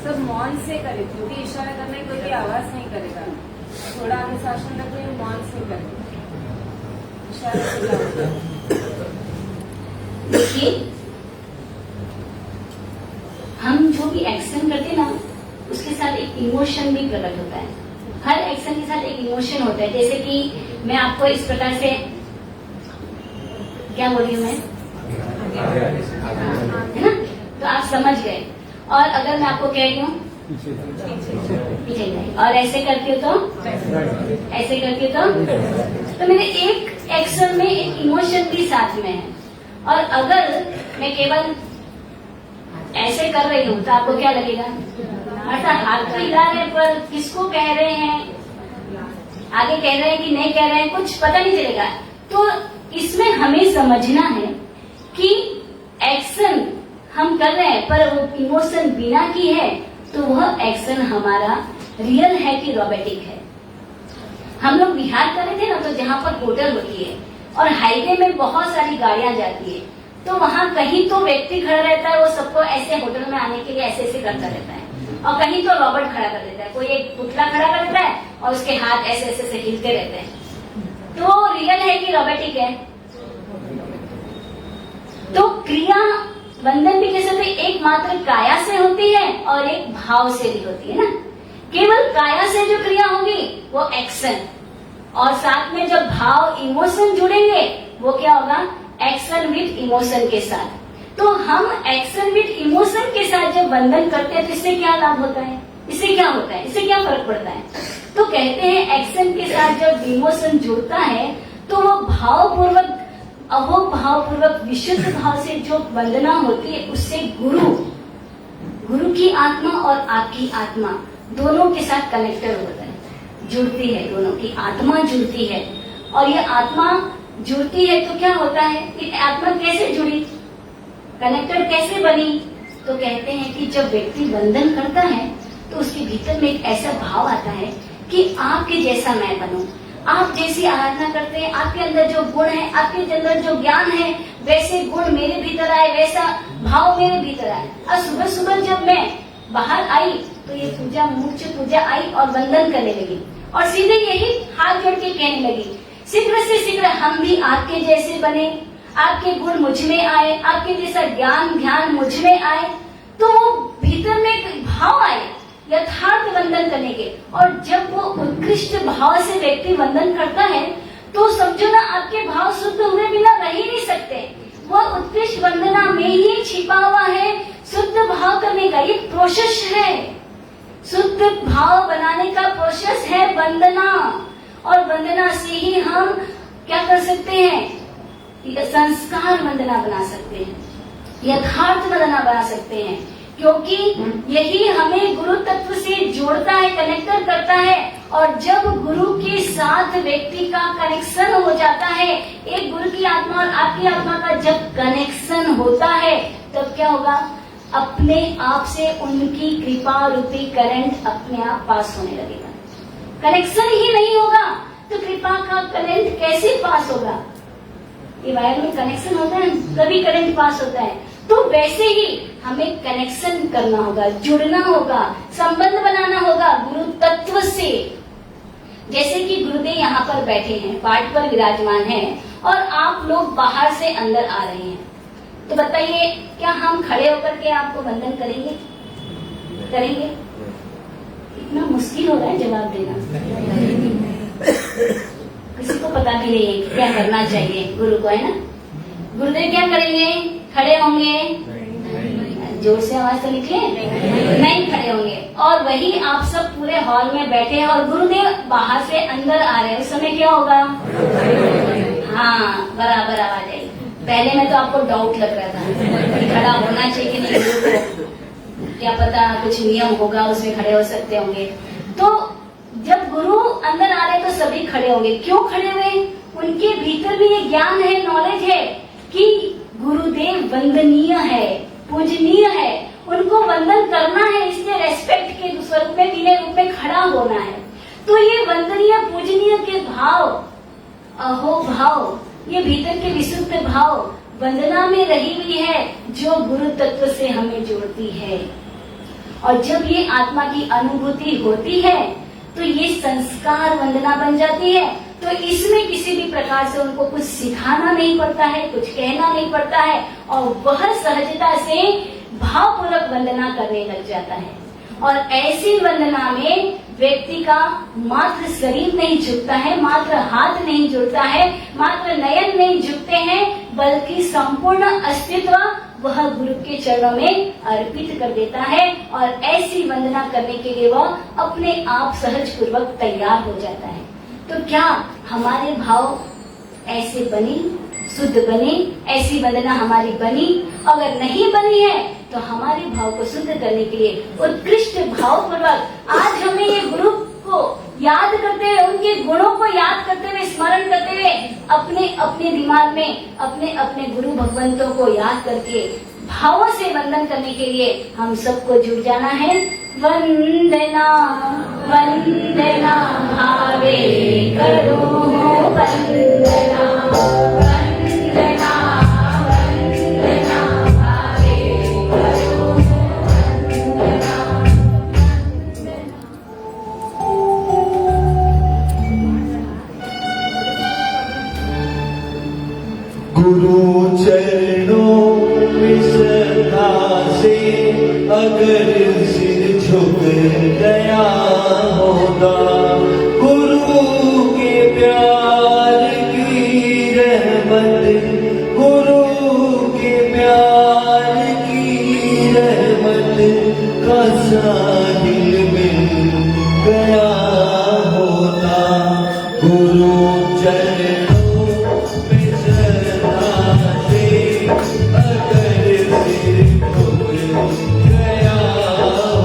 सब मौन से करे, क्योंकि इशारा करने कोई भी आवाज नहीं करेगा। थोड़ा अनुशासन रखो, मौन से करे, इशारा से करो। देखिए, हम जो भी एक्शन करते हैं ना, उसके साथ एक इमोशन भी प्रकट होता है। हर एक्शन के साथ एक इमोशन होता है। जैसे कि मैं आपको इस प्रकार से क्या बोली हूँ मैं, है ना, तो आप समझ गए। और अगर मैं आपको कह रही हूँ पीछे जाए, और ऐसे करती हूँ तो ऐसे करती हूँ तो मेरे एक एक्शन में एक इमोशन भी साथ में है। और अगर मैं केवल ऐसे कर रही हूँ तो आपको क्या लगेगा? अर्थात हाथ तो हिला रहे, पर किसको कह रहे हैं, आगे कह रहे हैं कि नहीं कह रहे हैं, कुछ पता नहीं चलेगा। तो इसमें हमें समझना है कि एक्शन हम कर रहे हैं, पर वो इमोशन बिना की है तो वह एक्शन हमारा रियल है कि रोबोटिक है। हम लोग बिहार कर रहे थे ना, तो जहाँ पर होटल होती है और हाईवे में बहुत सारी गाड़ियां जाती है, तो वहां कहीं तो व्यक्ति खड़ा रहता है, वो सबको ऐसे होटल में आने के लिए ऐसे ऐसे करता रहता है, और कहीं तो रॉबर्ट खड़ा कर देता है, कोई एक पुतला खड़ा कर देता है और उसके हाथ ऐसे ऐसे से हिलते रहते हैं। तो रियल है कि रोबोटिक है? तो क्रिया बंधन भी कैसे होती है? एक मात्र काया से होती है और एक भाव से भी होती है ना। केवल काया से जो क्रिया होगी वो एक्शन, और साथ में जब भाव इमोशन जुड़ेंगे वो क्या होगा? एक्शन विद इमोशन के साथ। तो हम एक्शन विद इमोशन के साथ जब बंधन करते हैं तो इससे क्या लाभ होता है? इससे क्या होता है? इससे क्या फर्क पड़ता है? तो कहते हैं एक्शन के साथ जब इमोशन जुड़ता है तो वो भावपूर्वक, अहोभावपूर्वक विशुद्ध भाव से जो वंदना होती है उससे गुरु की आत्मा और आपकी आत्मा दोनों के साथ कनेक्टेड होता है, जुड़ती है, दोनों की आत्मा जुड़ती है। और ये आत्मा जुड़ती है तो क्या होता है? ये आत्मा कैसे जुड़ी, कनेक्टेड कैसे बनी? तो कहते हैं कि जब व्यक्ति वंदन करता है तो उसके भीतर में एक ऐसा भाव आता है कि आपके जैसा मैं बनूं, आप जैसी आराधना करते हैं, आपके अंदर जो गुण है, आपके अंदर जो ज्ञान है, वैसे गुण मेरे भीतर आए, वैसा भाव मेरे भीतर आए। और सुबह सुबह जब मैं बाहर आई तो ये पूजा, मूर्छ पूजा आई और वंदन करने लगी और सीधे यही हाथ जोड़ के कहने लगी, शीघ्र से शीघ्र हम भी आपके जैसे बने, आपके गुण मुझ में आए, आपके जैसा ज्ञान ध्यान मुझ में आए। तो वो भीतर में एक भाव आए यथार्थ वंदन करने के। और जब वो उत्कृष्ट भाव से व्यक्ति वंदन करता है तो समझो ना, आपके भाव शुद्ध हुए बिना रह ही नहीं सकते। वो उत्कृष्ट वंदना में ही छिपा हुआ है शुद्ध भाव करने का। ये प्रोसेस है, शुद्ध भाव बनाने का प्रोसेस है वंदना। और वंदना से ही हम क्या कर सकते हैं? संस्कार वंदना बना सकते हैं, यथार्थ वंदना बना सकते हैं, क्योंकि यही हमें गुरु तत्व से जोड़ता है, कनेक्टर करता है। और जब गुरु के साथ व्यक्ति का कनेक्शन हो जाता है, एक गुरु की आत्मा और आपकी आत्मा का जब कनेक्शन होता है तब क्या होगा? अपने आप से उनकी कृपा रूपी करंट अपने आप पास होने लगेगा। कनेक्शन ही नहीं होगा तो कृपा का करंट कैसे पास होगा? ये वायर में कनेक्शन होता है तभी करंट पास होता है। तो वैसे ही हमें कनेक्शन करना होगा, जुड़ना होगा, संबंध बनाना होगा गुरु तत्व से। जैसे कि गुरुदेव यहाँ पर बैठे हैं, पाठ पर विराजमान हैं और आप लोग बाहर से अंदर आ रहे हैं, तो बताइए क्या हम खड़े होकर के आपको वंदन करेंगे? करेंगे? इतना मुश्किल हो रहा है जवाब देना। किसी को पता भी नहीं है कि क्या करना चाहिए गुरु को, है ना? गुरुदेव क्या करेंगे? खड़े होंगे? जोर से आवाज तो निकले, नहीं खड़े होंगे। और वही आप सब पूरे हॉल में बैठे हैं और गुरुदेव बाहर से अंदर आ रहे हैं, उस समय क्या होगा? हाँ, बराबर आवाज आई। पहले में तो आपको डाउट लग रहा था कि खड़ा होना चाहिए कि नहीं, गुरु को क्या पता कुछ नियम होगा उसमें खड़े हो सकते होंगे। तो जब गुरु अंदर आ रहे तो सभी खड़े होंगे। क्यों खड़े हुए? उनके भीतर भी ये ज्ञान है, नॉलेज है कि गुरुदेव वंदनीय है, पूजनीय है, उनको वंदन करना है, इसलिए रेस्पेक्ट के स्वरूप में, विनय रूप में खड़ा होना है। तो ये वंदनीय पूजनीय के भाव, अहो भाव, ये भीतर के विशुद्ध भाव वंदना में रही हुई है जो गुरु तत्व से हमें जोड़ती है। और जब ये आत्मा की अनुभूति होती है तो ये संस्कार वंदना बन जाती है। तो इसमें किसी भी प्रकार से उनको कुछ सिखाना नहीं पड़ता है, कुछ कहना नहीं पड़ता है और वह सहजता से भावपूर्वक वंदना करने लग जाता है। और ऐसी वंदना में व्यक्ति का मात्र शरीर नहीं झुकता है, मात्र हाथ नहीं जुड़ता है, मात्र नयन नहीं झुकते हैं, बल्कि संपूर्ण अस्तित्व वह गुरु के चरणों में अर्पित कर देता है। और ऐसी वंदना करने के लिए वह अपने आप सहज पूर्वक तैयार हो जाता है। तो क्या हमारे भाव ऐसे बने, शुद्ध बने, ऐसी वंदना हमारी बनी? अगर नहीं बनी है तो हमारे भाव को शुद्ध करने के लिए उत्कृष्ट भाव पूर्वक आज हमें ये गुरु को याद करते हुए, उनके गुणों को याद करते हुए, स्मरण करते हुए अपने अपने दिमाग में अपने अपने गुरु भगवंतों को याद करके भावों से वंदन करने के लिए हम सबको जुड़ जाना है। वंदना वंदना भावे करो वंदना, वंदना वंदना गुरु चरणों में श्रद्धा से अगर सिर झुक गया होगा, गुरु के प्यार की रहमत, गुरु के प्यार की रहमत का साहिल मिल गया होता। गुरु चरणों में श्रद्धा से अगर सिर झुक गया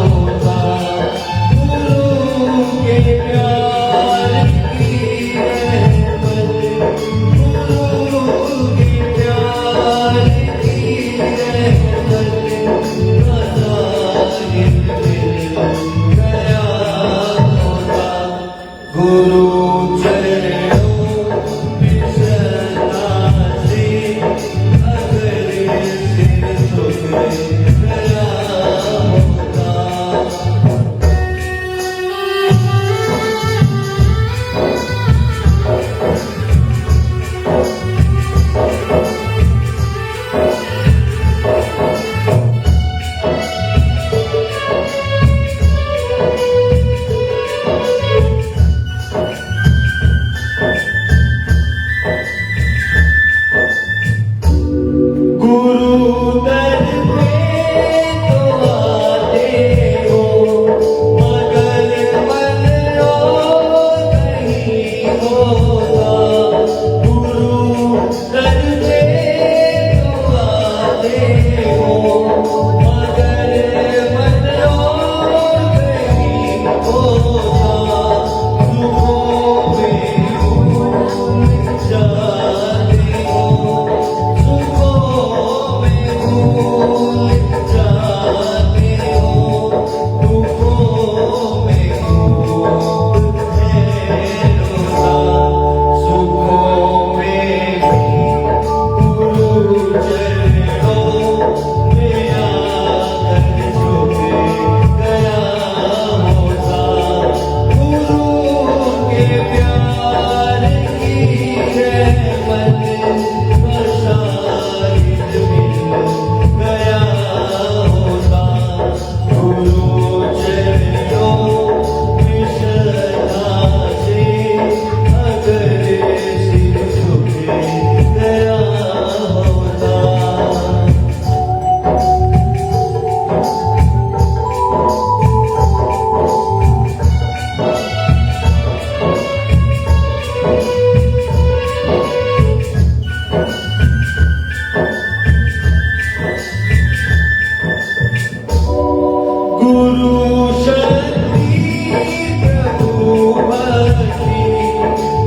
होता, गुरु के प्यार की रहमत, गुरु के प्यार की रहमत का साहिल मिल गया होता। गुरु चरणों में श्रद्धा से अगर सिर झुक गया होता। गुरु दर पे तो आते हो, मगर मन और नहीं होता। गुरु दर पे तो आते हो, मगर मन और नहीं होता। सुखों में भूल जाते हो, सुखों में भूल जाते हो, दुखों में खूब है रोता। सुखों में भी गुरु चरणों में आकर झुक गया होता। गुरु के प्यार की रहमत का साहिल मिल गया होता। गुरु चरणों में श्रद्धा से अगर सिर झुक गया होता। गुरु शक्ति प्रभु भक्ति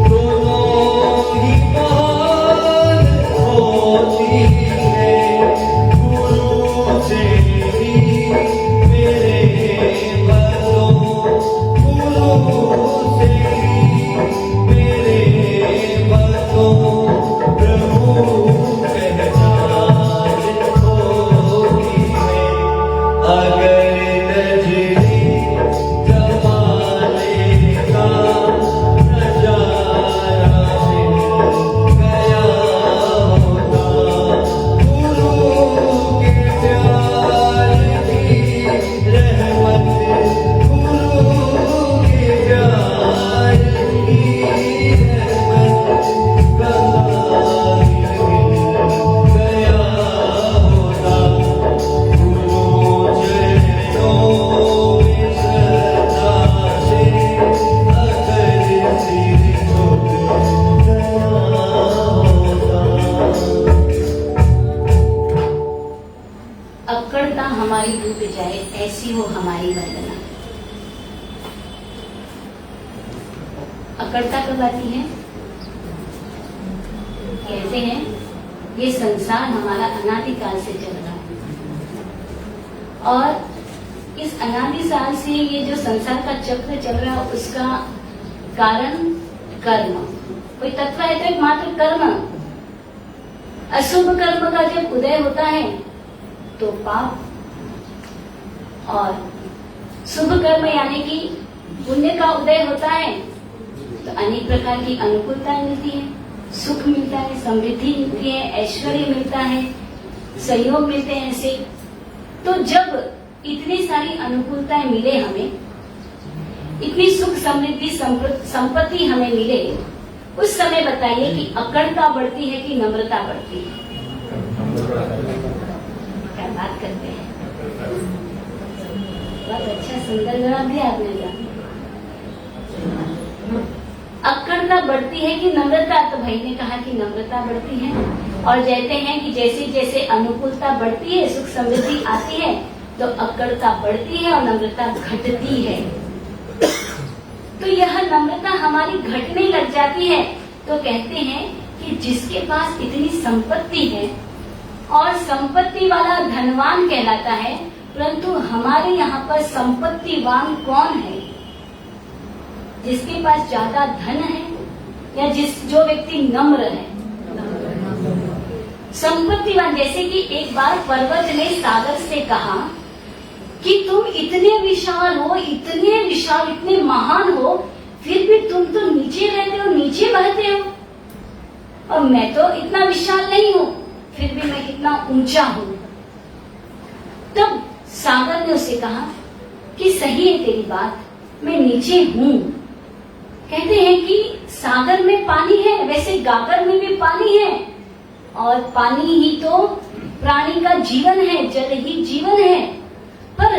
दोनों ही महान होती है। गुरु से ही मेरे बसों, गुरु से ही मेरे बसों प्रभु पहचान होती है। अगर नजरे जमाने का नजारा मिल गया होता, गुरु के प्यार की रहमत, गुरु के प्यार की रहमत का साहिल मिल गया होता। गुरु चरणों में श्रद्धा से अगर सिर झुक गया होता। अक्कड़ता हमारी डूब जाए, ऐसी हो हमारी वंदना। अक्कड़ता कब आती है? कहते हैं ये संसार हमारा अनादिकाल से चल रहा है, और इस अनादि साल से ये जो संसार का चक्र चल रहा है उसका कारण कर्म। कोई तत्व है तो एक मात्र कर्म। अशुभ कर्म का जब उदय होता है तो पाप, और शुभ कर्म यानी कि पुण्य का उदय होता है तो अनेक प्रकार की अनुकूलताएं मिलती है। सुख मिलता है, समृद्धि मिलती है, ऐश्वर्य मिलता है, सहयोग मिलते हैं ऐसे। तो जब इतनी सारी अनुकूलताएं मिले हमें, इतनी सुख समृद्धि संपत्ति हमें मिले, उस समय बताइए कि अकड़ता बढ़ती है कि नम्रता बढ़ती है? क्या बात करते हैं, बहुत अच्छा सुंदर जवाब दिया आपने। अकड़ता बढ़ती है कि नम्रता? तो भाई ने कहा कि नम्रता बढ़ती है। और कहते हैं कि जैसे जैसे अनुकूलता बढ़ती है, सुख समृद्धि आती है, तो अकड़ता बढ़ती है और नम्रता घटती है। तो यह नम्रता हमारी घटने लग जाती है। तो कहते हैं कि जिसके पास इतनी संपत्ति है और संपत्ति वाला धनवान कहलाता है, परंतु हमारे यहाँ पर संपत्तिवान कौन है? जिसके पास ज्यादा धन है या जो व्यक्ति नम्र है? संपत्तिवान। जैसे कि एक बार पर्वत ने सागर से कहा कि तुम इतने विशाल हो, इतने विशाल, इतने महान हो, फिर भी तुम तो नीचे रहते हो, नीचे बहते हो, और मैं तो इतना विशाल नहीं हूँ, फिर भी मैं कितना ऊंचा हूँ। तब सागर ने उससे कहा कि सही है तेरी बात, मैं नीचे हूँ। कहते हैं कि सागर में पानी है, वैसे गागर में भी पानी है, और पानी ही तो प्राणी का जीवन है, जल ही जीवन है। पर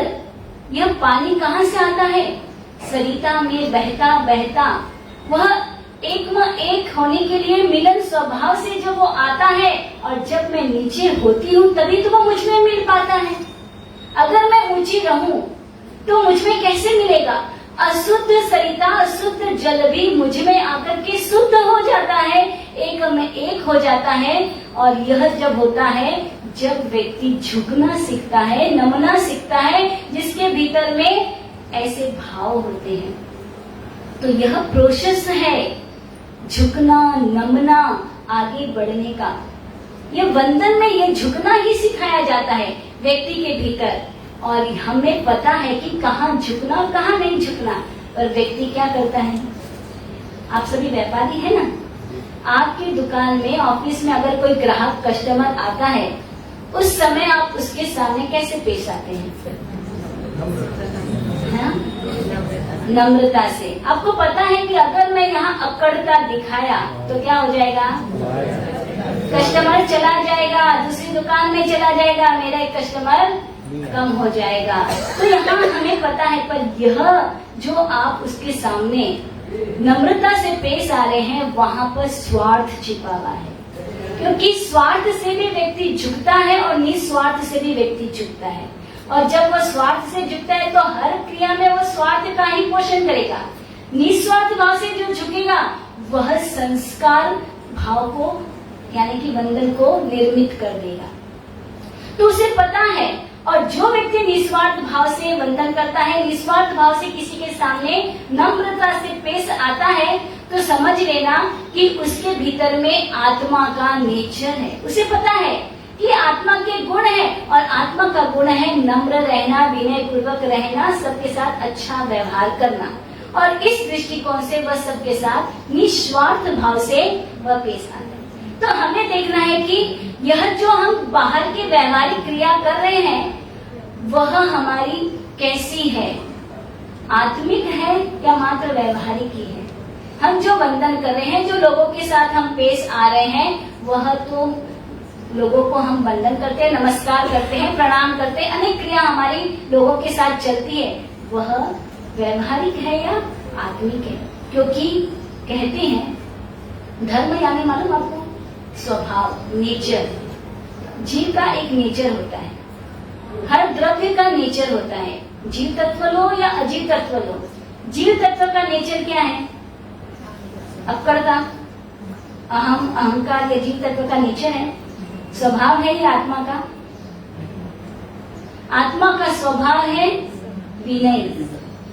यह पानी कहाँ से आता है? सरिता में बहता बहता वह एक में एक होने के लिए मिलन स्वभाव से जब वो आता है, और जब मैं नीचे होती हूँ तभी तो वो मुझ में मिल पाता है। अगर मैं ऊंची रहूं तो मुझ में कैसे मिलेगा? अशुद्ध सरिता, अशुद्ध जल भी मुझ में आकर के शुद्ध हो जाता है, एक में एक हो जाता है। और यह जब होता है, जब व्यक्ति झुकना सीखता है, नमना सीखता है, जिसके भीतर में ऐसे भाव होते हैं। तो यह प्रोसेस है झुकना, नमना, आगे बढ़ने का। ये वंदन में ये झुकना ही सिखाया जाता है व्यक्ति के भीतर, और हमें पता है कि कहाँ झुकना और कहाँ नहीं झुकना। पर व्यक्ति क्या करता है? आप सभी व्यापारी है ना, आपकी दुकान में, ऑफिस में अगर कोई ग्राहक कस्टमर आता है, उस समय आप उसके सामने कैसे पेश आते हैं? नम्रता से। आपको पता है कि अगर मैं यहाँ अकड़ता दिखाया तो क्या हो जाएगा? कस्टमर चला जाएगा, दूसरी दुकान में चला जाएगा, मेरा एक कस्टमर कम हो जाएगा। तो यहाँ हमें पता है, पर यह जो आप उसके सामने नम्रता से पेश आ रहे हैं, वहाँ पर स्वार्थ छिपा हुआ है। क्योंकि स्वार्थ से भी व्यक्ति झुकता है और निस्वार्थ से भी व्यक्ति झुकता है। और जब वह स्वार्थ से झुकता है तो हर क्रिया में वह स्वार्थ का ही पोषण करेगा। निस्वार्थ भाव से जो झुकेगा वह संस्कार भाव को, यानी कि वंदन को निर्मित कर देगा। तो उसे पता है। और जो व्यक्ति निस्वार्थ भाव से वंदन करता है, निस्वार्थ भाव से किसी के सामने नम्रता से पेश आता है, तो समझ लेना कि उसके भीतर में आत्मा का नेचर है। उसे पता है कि आत्मा के गुण है, और आत्मा का गुण है नम्र रहना, विनय पूर्वक रहना, सबके साथ अच्छा व्यवहार करना। और इस दृष्टिकोण से वह सबके साथ निस्वार्थ भाव से वह पेश आता है। तो हमें देखना है कि यह जो हम बाहर की व्यवहारिक क्रिया कर रहे हैं, वह हमारी कैसी है? आत्मिक है या मात्र व्यवहारिक ही है? हम जो वंदन कर रहे हैं, जो लोगों के साथ हम पेश आ रहे हैं, वह तो लोगों को हम वंदन करते हैं, नमस्कार करते हैं, प्रणाम करते हैं, अनेक क्रिया हमारी लोगों के साथ चलती है, वह व्यवहारिक है या आत्मिक है? क्योंकि कहते हैं धर्म यानी मालूम आपको स्वभाव, नेचर। जीव का एक नेचर होता है, हर द्रव्य का नेचर होता है, जीव तत्व लो या अजीव तत्व लो। जीव तत्व का नेचर क्या है? अकड़ता, अहम, अहंकार, ये जीव तत्व का नेचर है, स्वभाव है ये आत्मा का। आत्मा का स्वभाव है विनय,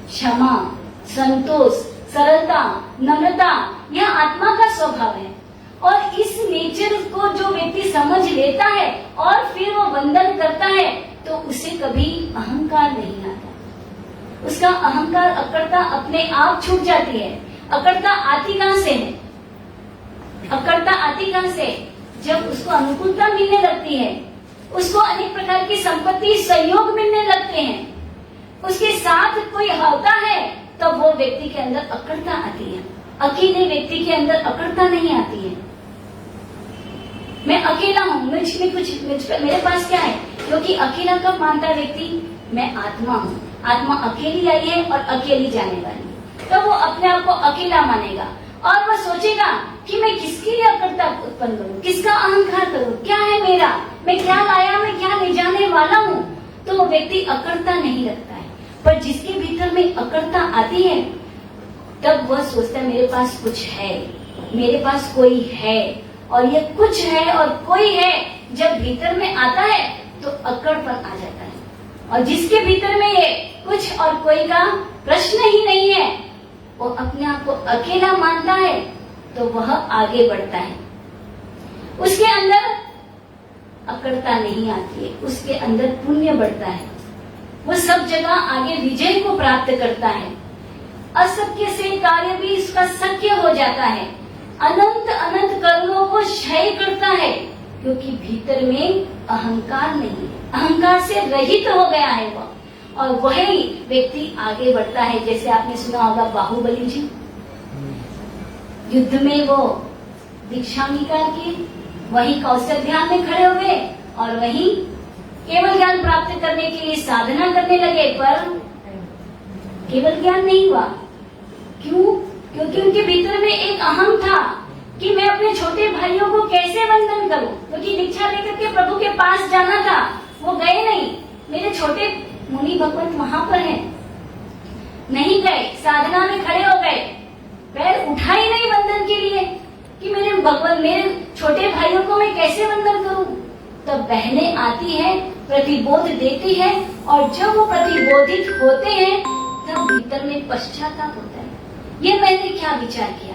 क्षमा, संतोष, सरलता, नम्रता, यह आत्मा का स्वभाव है। और इस नेचर को जो व्यक्ति समझ लेता है और फिर वो वंदन करता है, तो उसे कभी अहंकार नहीं आता। उसका अहंकार, अकड़ता अपने आप छूट जाती है। अकड़ता आती कहां से है? अकड़ता आती कहां से? जब उसको अनुकूलता मिलने लगती है, उसको अनेक प्रकार की संपत्ति सहयोग मिलने लगते हैं, उसके साथ कोई होता है, तब वो व्यक्ति के अंदर अकड़ता आती है। अकेले व्यक्ति के अंदर अकड़ता नहीं आती है। मैं अकेला हूँ, मेरे पास क्या है? क्योंकि अकेला कब मानता है व्यक्ति? मैं आत्मा हूँ, आत्मा अकेली आई है और अकेली जाने वाली, तो वो अपने आप को अकेला मानेगा और वो सोचेगा कि मैं किसके लिए अकड़ता उत्पन्न करूँ, किसका अहंकार करूँ, क्या है मेरा, मैं क्या लाया, मैं क्या ले जाने वाला हूँ। तो वो व्यक्ति अकड़ता नहीं लगता है। पर जिसके भीतर में अकड़ता आती है, तब वह सोचता है मेरे पास कुछ है, मेरे पास कोई है, और ये कुछ है और कोई है जब भीतर में आता है तो अकड़पन आ जाता है। और जिसके भीतर में ये कुछ और कोई का प्रश्न ही नहीं है, वो अपने आप को अकेला मानता है, तो वह आगे बढ़ता है। उसके अंदर अकड़ता नहीं आती है, उसके अंदर पुण्य बढ़ता है, वो सब जगह आगे विजय को प्राप्त करता है। असत्य से कार्य भी इसका सत्य हो जाता है, अनंत अनंत कर्मों को क्षय करता है, क्योंकि भीतर में अहंकार नहीं है, अहंकार से रहित हो गया है वह, और वही व्यक्ति आगे बढ़ता है। जैसे आपने सुना होगा बाहुबली जी, युद्ध में वो दीक्षा निकाल के वही कौशल ध्यान में खड़े हुए और वही केवल ज्ञान प्राप्त करने के लिए साधना करने लगे, पर केवल ज्ञान नहीं हुआ। क्यों? क्योंकि उनके भीतर में एक अहम था कि मैं अपने छोटे भाइयों को कैसे वंदन करूं, क्योंकि दीक्षा लेकर के प्रभु के पास जाना था, वो गए नहीं। मेरे छोटे मुनि भगवत वहां पर हैं, नहीं गए, साधना में खड़े हो गए, पैर उठा ही नहीं वंदन के लिए कि मेरे भगवान, मेरे छोटे भाइयों को मैं कैसे वंदन करूं। तब बहनें आती है, प्रतिबोध देती है, और जब वो प्रतिबोधित होते हैं तब भीतर में पश्चाताप होता है, ये मैंने क्या विचार किया,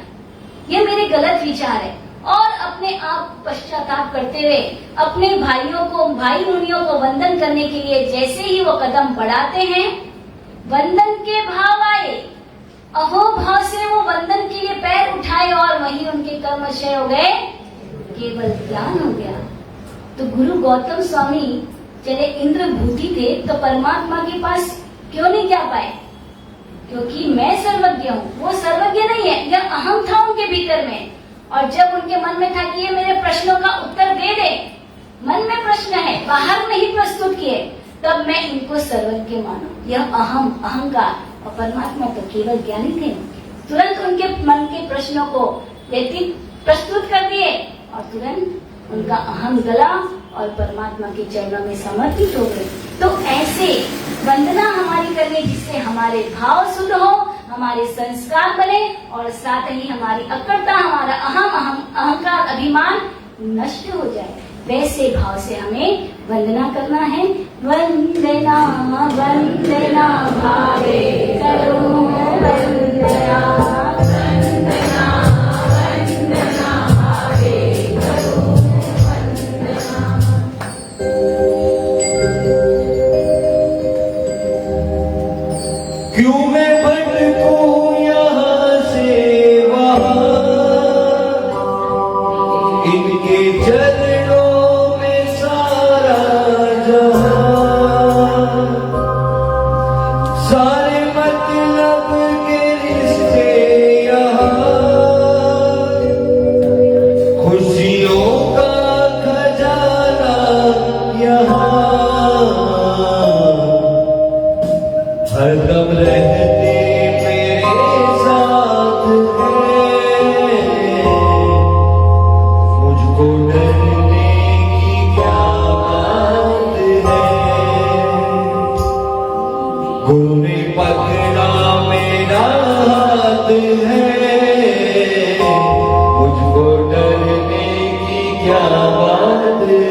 ये मेरे गलत विचार है, और अपने आप पश्चाताप करते हुए अपने भाइयों को, भाई मुनियों को वंदन करने के लिए जैसे ही वो कदम बढ़ाते हैं, वंदन के भाव आए, अहो भाव से वो वंदन के लिए पैर उठाए और वही उनके कर्म क्षय हो गए, केवल ज्ञान हो गया। तो गुरु गौतम स्वामी चले इंद्र भूति थे, तो परमात्मा के पास क्यों नहीं जा पाए? क्योंकि मैं सर्वज्ञ हूँ, वो सर्वज्ञ नहीं है, यह अहम था उनके भीतर में। और जब उनके मन में था कि ये मेरे प्रश्नों का उत्तर दे दे, मन में प्रश्न है, बाहर नहीं प्रस्तुत किए, तब मैं इनको सर्वज्ञ मानू, यह अहंकार। और परमात्मा तो केवल ज्ञानी थे, तुरंत उनके मन के प्रश्नों को व्यक्ति प्रस्तुत कर दिए और तुरंत उनका अहम गला और परमात्मा के चरणों में समर्पित हो गए। तो ऐसे वंदना हमारी करनी, जिससे हमारे भाव शुद्ध हो, हमारे संस्कार बने और साथ ही हमारी अकड़ता, हमारा अहंकार, अभिमान नष्ट हो जाए। वैसे भाव से हमें वंदना करना है। वंदना वंदना भावे करो वंदना, वंदना वंदना भावे करो वंदना। क्यों मैं भटकूं यहाँ से वहाँ, इनके चरणों में सारा जहां, सारे मतलब के रिश्ते यहाँ, खुशियों का खजाना यहाँ, हरदम रहते मेरे साथ है, मुझको डरने की क्या बात है। गुरु ने पकड़ा मेरा हाथ है, मुझको डरने की क्या बात है।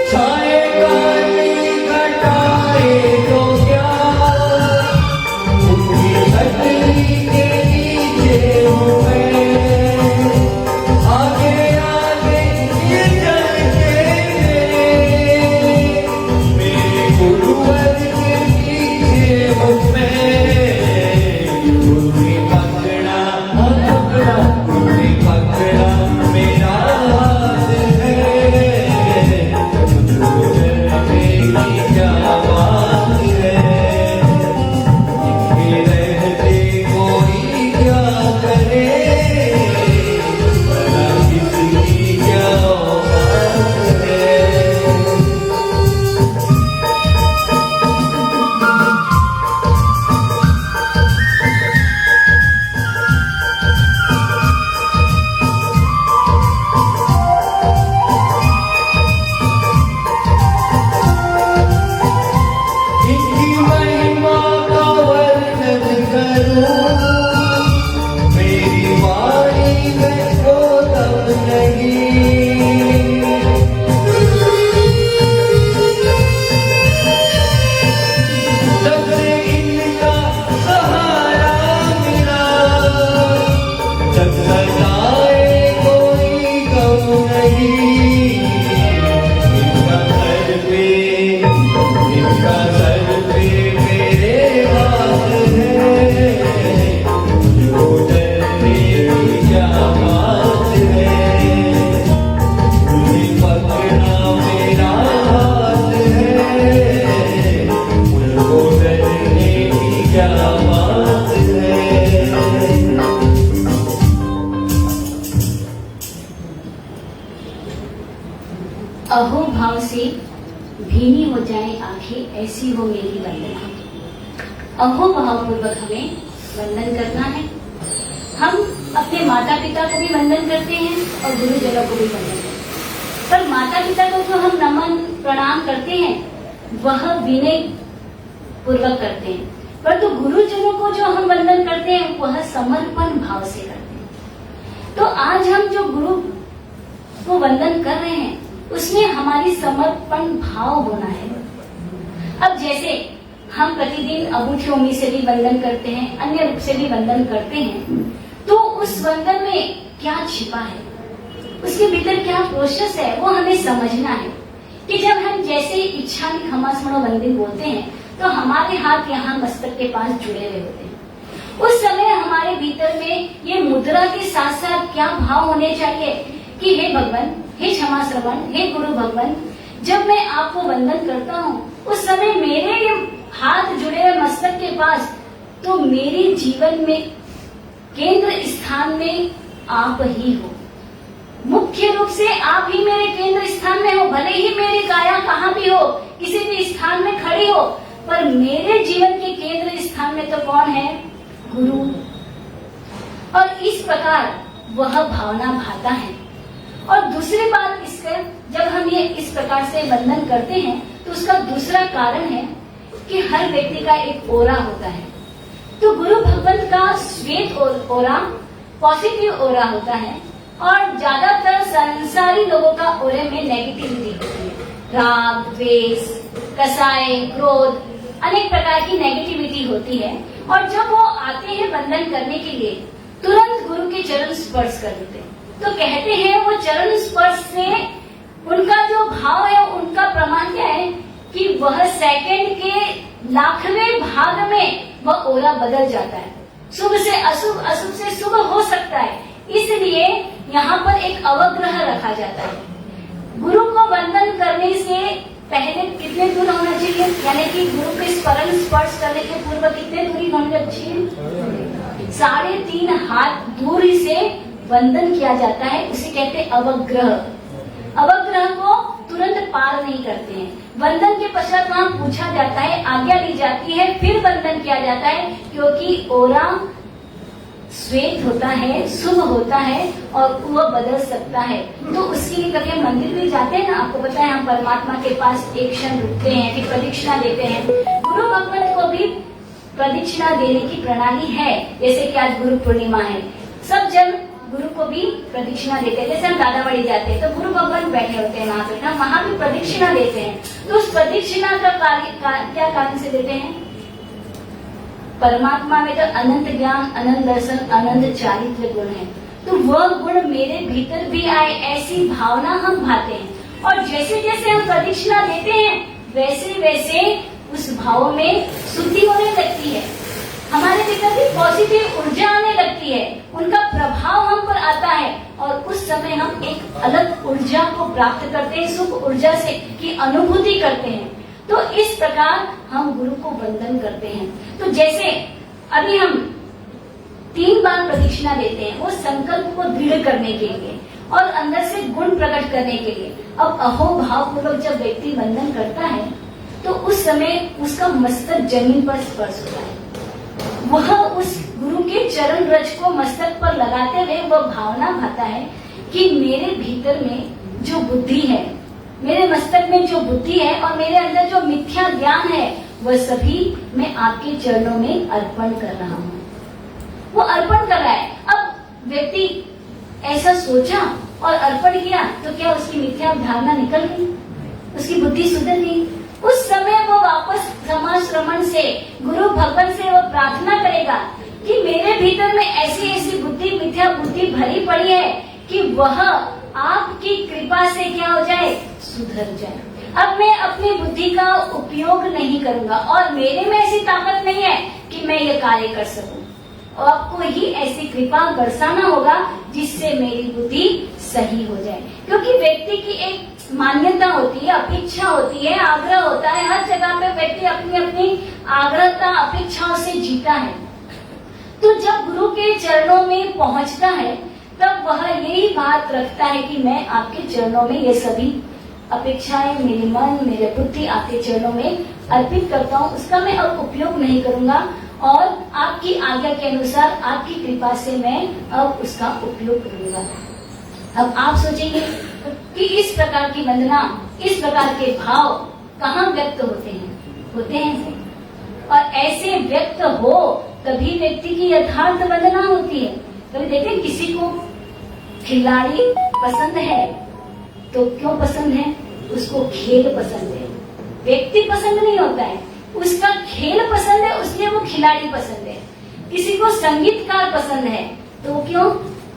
छाए काली घटाए ऐसी हो मेरी वंदना। अहोभावपूर्वक हमें वंदन करना है। हम अपने माता पिता को भी वंदन करते हैं और गुरुजनों को भी वंदन करते हैं, पर माता पिता को जो हम नमन प्रणाम करते हैं वह विनय पूर्वक करते हैं, परंतु गुरुजनों को जो हम वंदन करते हैं वह समर्पण भाव से करते हैं। तो आज हम जो गुरु को वंदन कर रहे हैं उसमें हमारी समर्पण भाव होना है। अब जैसे हम प्रतिदिन अंगूठी उंगली से भी वंदन करते हैं, अन्य रूप से भी वंदन करते हैं, तो उस वंदन में क्या छिपा है, उसके भीतर क्या प्रोसेस है, वो हमें समझना है। कि जब हम जैसे इच्छा खमास्मरणो वंदन बोलते हैं तो हमारे हाथ यहाँ मस्तक के पास जुड़े हुए होते हैं। उस समय हमारे भीतर में ये मुद्रा के साथ साथ क्या भाव होने चाहिए कि हे भगवान, हे क्षमा श्रवण, हे गुरु भगवान, जब मैं आपको वंदन करता हूँ उस समय मेरे ये हाथ जुड़े हुए मस्तक के पास, तो मेरे जीवन में केंद्र स्थान में आप ही हो। मुख्य रूप से आप ही मेरे केंद्र स्थान में हो। भले ही मेरी काया कहाँ भी हो, किसी भी स्थान में खड़ी हो, पर मेरे जीवन के केंद्र स्थान में तो कौन है? गुरु। और इस प्रकार वह भावना भाता है। और दूसरी बात इसका, जब हम ये इस प्रकार से वंदन करते हैं तो उसका दूसरा कारण है कि हर व्यक्ति का एक ओरा होता है। तो गुरु भगवंत का श्वेत ओरा पॉजिटिव ओरा होता है और ज्यादातर संसारी लोगों का ओरे में नेगेटिविटी होती है। राग, द्वेष, कसाय, क्रोध, अनेक प्रकार की नेगेटिविटी होती है। और जब वो आते हैं वंदन करने के लिए तुरंत गुरु के चरण स्पर्श कर देते हैं। तो कहते हैं वो चरण स्पर्श से उनका जो भाव है, उनका प्रमाण क्या है कि वह सेकंड के लाखवें भाग में वह ओरा बदल जाता है। शुभ से अशुभ, अशुभ से शुभ हो सकता है। इसलिए यहाँ पर एक अवग्रह रखा जाता है। गुरु को वंदन करने से पहले कितने दूर होना चाहिए, यानी कि गुरु के स्मरण स्पर्श करने के पूर्व कितने दूरी होनी चाहिए? 3.5 हाथ दूरी से वंदन किया जाता है। उसे कहते हैं अवग्रह। अवग्रह को तुरंत पार नहीं करते हैं। वंदन के पश्चात वहाँ पूछा जाता है, आज्ञा ली जाती है, फिर वंदन किया जाता है, क्योंकि ओरा श्वेत होता है, शुभ होता है और वह बदल सकता है। तो उसके लिए कभी हम मंदिर भी जाते हैं ना, आपको पता है हम परमात्मा के पास एक क्षण रुकते हैं, फिर प्रदक्षिणा देते हैं। गुरु भगवंत को भी प्रदक्षिणा देने की प्रणाली है। जैसे कि आज गुरु पूर्णिमा है, सब जन गुरु को भी प्रदक्षिणा देते हैं। जैसे हम दादावाड़ी जाते हैं तो गुरु भगवान बैठे होते हैं वहाँ पे, हम वहाँ भी प्रदक्षिणा देते हैं। तो उस प्रदक्षिणा का क्या कारण से देते हैं? परमात्मा में तो अनंत ज्ञान, अनंत दर्शन, अनंत चारित्र गुण है। तो वह गुण मेरे भीतर भी आए, ऐसी भावना हम भाते हैं। और जैसे जैसे हम प्रदक्षिणा देते हैं वैसे वैसे उस भाव में शुद्धि होने लगती है। हमारे भीतर भी पॉजिटिव ऊर्जा आने लगती है, उनका प्रभाव हम पर आता है और उस समय हम एक अलग ऊर्जा को प्राप्त करते हैं, सुख ऊर्जा से की अनुभूति करते हैं। तो इस प्रकार हम गुरु को वंदन करते हैं। तो जैसे अभी हम 3 बार प्रदक्षिणा देते हैं, वो संकल्प को दृढ़ करने के लिए और अंदर से गुण प्रकट करने के लिए। अब अहोभाव पूर्वक जब व्यक्ति वंदन करता है तो उस समय उसका मस्तक जमीन पर स्पर्श होता है। वह उस गुरु के चरण रज को मस्तक पर लगाते हुए वह भावना भाता है कि मेरे भीतर में जो बुद्धि है, मेरे मस्तक में जो बुद्धि है और मेरे अंदर जो मिथ्या ज्ञान है, वह सभी मैं आपके चरणों में अर्पण कर रहा हूँ। वो अर्पण कर रहा है। अब व्यक्ति ऐसा सोचा और अर्पण किया तो क्या उसकी मिथ्या धारणा निकल गई? उसकी बुद्धि सुधर गई? उस समय वो वापस क्षमा श्रवण से गुरु भगवान से वो प्रार्थना करेगा कि मेरे भीतर में ऐसी ऐसी बुद्धि, मिथ्या बुद्धि भरी पड़ी है कि वह आपकी कृपा से क्या हो जाए, सुधर जाए। अब मैं अपनी बुद्धि का उपयोग नहीं करूंगा और मेरे में ऐसी ताकत नहीं है कि मैं ये कार्य कर सकूं। आपको ही ऐसी कृपा बरसाना होगा जिससे मेरी बुद्धि सही हो जाए। क्योंकि व्यक्ति की एक मान्यता होती है, अपेक्षा होती है, आग्रह होता है। हर जगह पे व्यक्ति अपनी अपनी आग्रहता, अपेक्षाओं से जीता है। तो जब गुरु के चरणों में पहुंचता है तब वह यही बात रखता है कि मैं आपके चरणों में ये सभी अपेक्षाएं, मेरे मन, मेरे बुद्धि आपके चरणों में अर्पित करता हूँ उसका मैं अब उपयोग नहीं करूंगा और आपकी आज्ञा के अनुसार आपकी कृपा से मैं अब उसका उपयोग करूंगा। अब आप सोचेंगे कि इस प्रकार की वंदना, इस प्रकार के भाव कहाँ व्यक्त होते हैं और ऐसे व्यक्त हो तभी व्यक्ति की यथार्थ वंदना होती है। कभी देखते किसी को खिलाड़ी पसंद है तो क्यों पसंद है? उसको खेल पसंद है, व्यक्ति पसंद नहीं होता है, उसका खेल पसंद है, उसलिए वो खिलाड़ी पसंद है। किसी को संगीतकार पसंद है तो क्यों?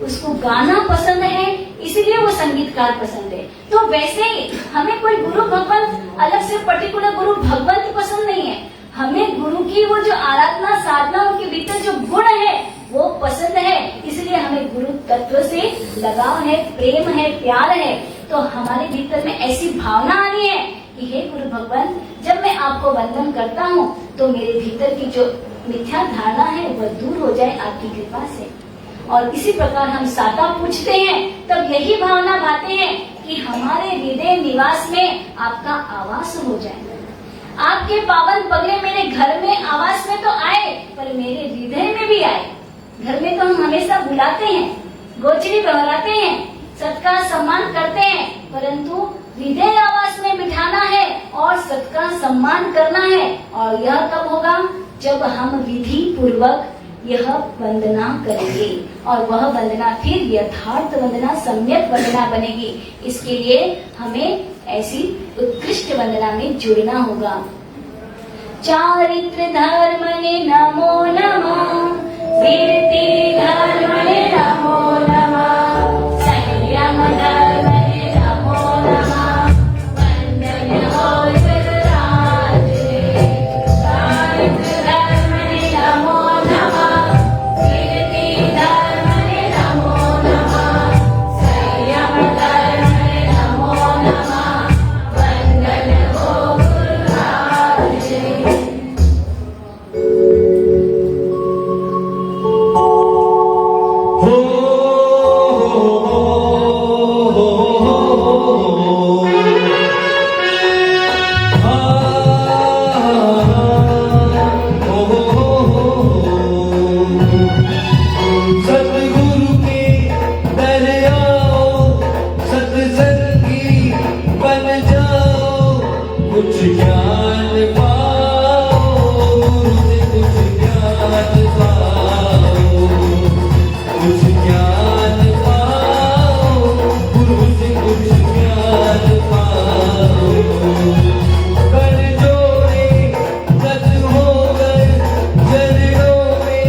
उसको गाना पसंद है, इसलिए वो संगीतकार पसंद है। तो वैसे ही हमें कोई गुरु भगवंत अलग से पर्टिकुलर गुरु भगवंत पसंद नहीं है, हमें गुरु की वो जो आराधना साधना उनके भीतर जो गुण है वो पसंद है, इसलिए हमें गुरु तत्व से लगाव है, प्रेम है, प्यार है। तो हमारे भीतर में ऐसी भावना आनी है कि हे गुरु भगवान, जब मैं आपको वंदन करता हूँ तो मेरे भीतर की जो मिथ्या धारणा है वह दूर हो जाए आपकी कृपा से। और इसी प्रकार हम साता पूछते हैं तब यही भावना भाते हैं कि हमारे हृदय निवास में आपका आवास हो जाए। आपके पावन पगले मेरे घर में आवास में तो आए पर मेरे हृदय में भी आए। घर में तो हम हमेशा बुलाते हैं, गोचरी बहलाते हैं, सत्कार सम्मान करते हैं, परंतु हृदय आवास में बिठाना है और सत्कार सम्मान करना है। और यह कब होगा? जब हम विधि पूर्वक यह वंदना करेंगे और वह वंदना फिर यथार्थ वंदना, सम्यक वंदना बनेगी। इसके लिए हमें ऐसी उत्कृष्ट वंदना में जुड़ना होगा। चारित्र धर्मने नमो नमः, कीर्ति धर्मने नमो नमः, संयम धर्मने नमो नमः, वंदन हो गुरुराज। चारित्र धर्मने नमो नमः, कीर्ति धर्मने नमो नमः, संयम धर्मने नमो नमः, वंदन हो गुरुराज। सतगुरु के दर आओ, सत्संगी बन जाओ, कुछ ज्ञान पाओ, गुरु से कुछ ज्ञान पाओ, कुछ ज्ञान पाओ, गुरु से कुछ ज्ञान पाओ। कर जोड़े सत हो गए, चरणों में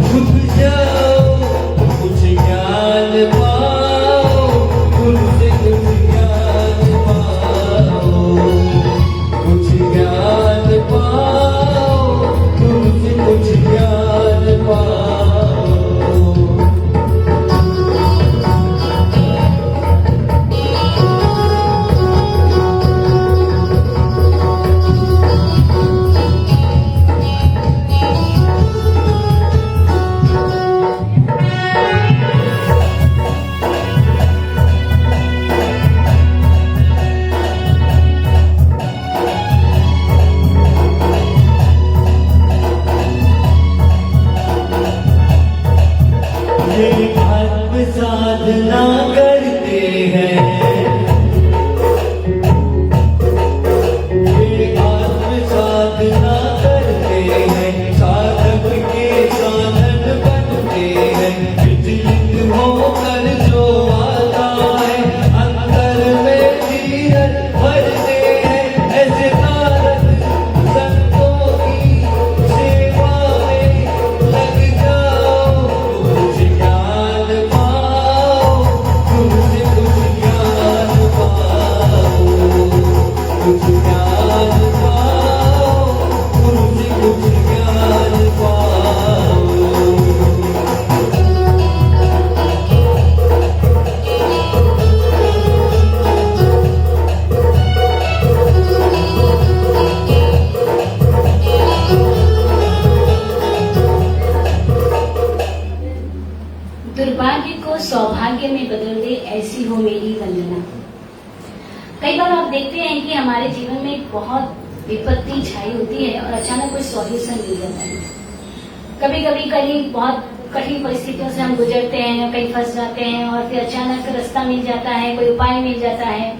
झुक जाओ, कुछ ज्ञान पाओ, गुरु से कुछ ज्ञान पाओ, कुछ ज्ञान पाओ, गुरु से कुछ ज्ञान पाओ। ये आत्म साधना करते हैं, ये आत्म साधना करते हैं, साधक के साधन बनते हैं। विचलित होकर जो आता है, अंतर में धीरज भरते हैं। ऐसे साधक संतों की सेवा में लग जाओ, कुछ ज्ञान पाओ, गुरु से कुछ ज्ञान पाओ, कुछ ज्ञान पाओ, गुरु से कुछ ज्ञान पाओ। दुर्भाग्य को सौभाग्य में बदल दे, ऐसी हो मेरी वंदना। कई बार आप देखते हैं कि हमारे जीवन में बहुत विपत्ति छाई होती है और अचानक कोई सॉल्यूशन मिल जाता है। कभी कभी कहीं बहुत कठिन परिस्थितियों से हम गुजरते हैं, कहीं फंस जाते हैं और फिर अचानक रास्ता मिल जाता है, कोई उपाय मिल जाता है।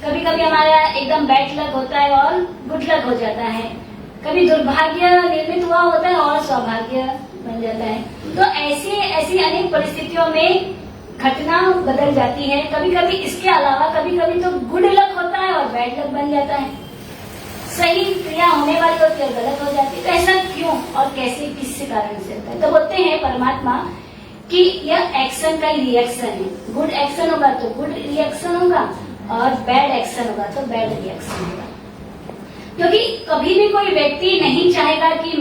कभी कभी हमारा एकदम बैड लक होता है और गुड लक हो जाता है। कभी दुर्भाग्य निर्मित हुआ होता है और सौभाग्य बन जाता है। तो ऐसी अनेक परिस्थितियों में घटना बदल जाती है। कभी कभी इसके अलावा कभी कभी तो गुड लक होता है और बैड लक बन जाता है। सही क्रिया होने वाली होती है, गलत हो जाती है। तो ऐसा क्यों और कैसे, किस कारण से होता है? तो बोलते हैं परमात्मा कि यह एक्शन का ही रिएक्शन है। गुड एक्शन होगा तो गुड रिएक्शन होगा और बैड एक्शन होगा तो बैड रिएक्शन होगा। क्योंकि कभी भी कोई व्यक्ति नहीं चाहेगा कि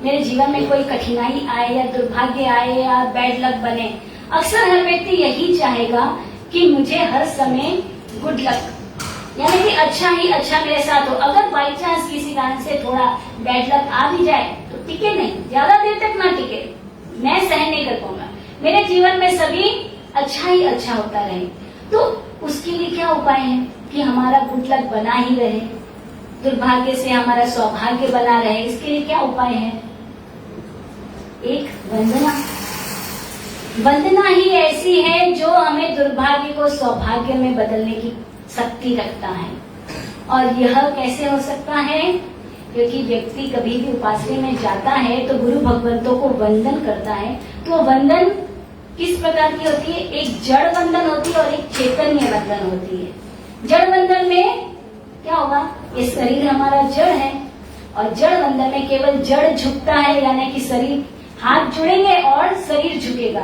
मेरे जीवन में कोई कठिनाई आए या दुर्भाग्य आए या बैड लक बने। अक्सर हर व्यक्ति यही चाहेगा कि मुझे हर समय गुड लक, यानी कि अच्छा ही अच्छा मेरे साथ हो। अगर बाई चांस किसी कारण से थोड़ा बैड लक आ भी जाए तो टिके नहीं, ज्यादा देर तक ना टिके, मैं सहन नहीं कर पाऊंगा। मेरे जीवन में सभी अच्छा ही अच्छा होता रहे। तो उसके लिए क्या उपाय है कि हमारा गुड लक बना ही रहे, दुर्भाग्य से हमारा सौभाग्य बना रहे। इसके लिए क्या उपाय है? एक वंदना। वंदना ही ऐसी है जो हमें दुर्भाग्य को सौभाग्य में बदलने की शक्ति रखता है। और यह कैसे हो सकता है? क्योंकि व्यक्ति कभी भी उपासना में जाता है तो गुरु भगवंतों को वंदन करता है। तो वंदन किस प्रकार की होती है? एक जड़ वंदन होती है और एक चैतन्य वंदन होती है। जड़ वंदन में क्या होगा? ये शरीर हमारा जड़ है और जड़ वंदन में केवल जड़ झुकता है, यानी कि शरीर, हाथ जुड़ेंगे और शरीर झुकेगा।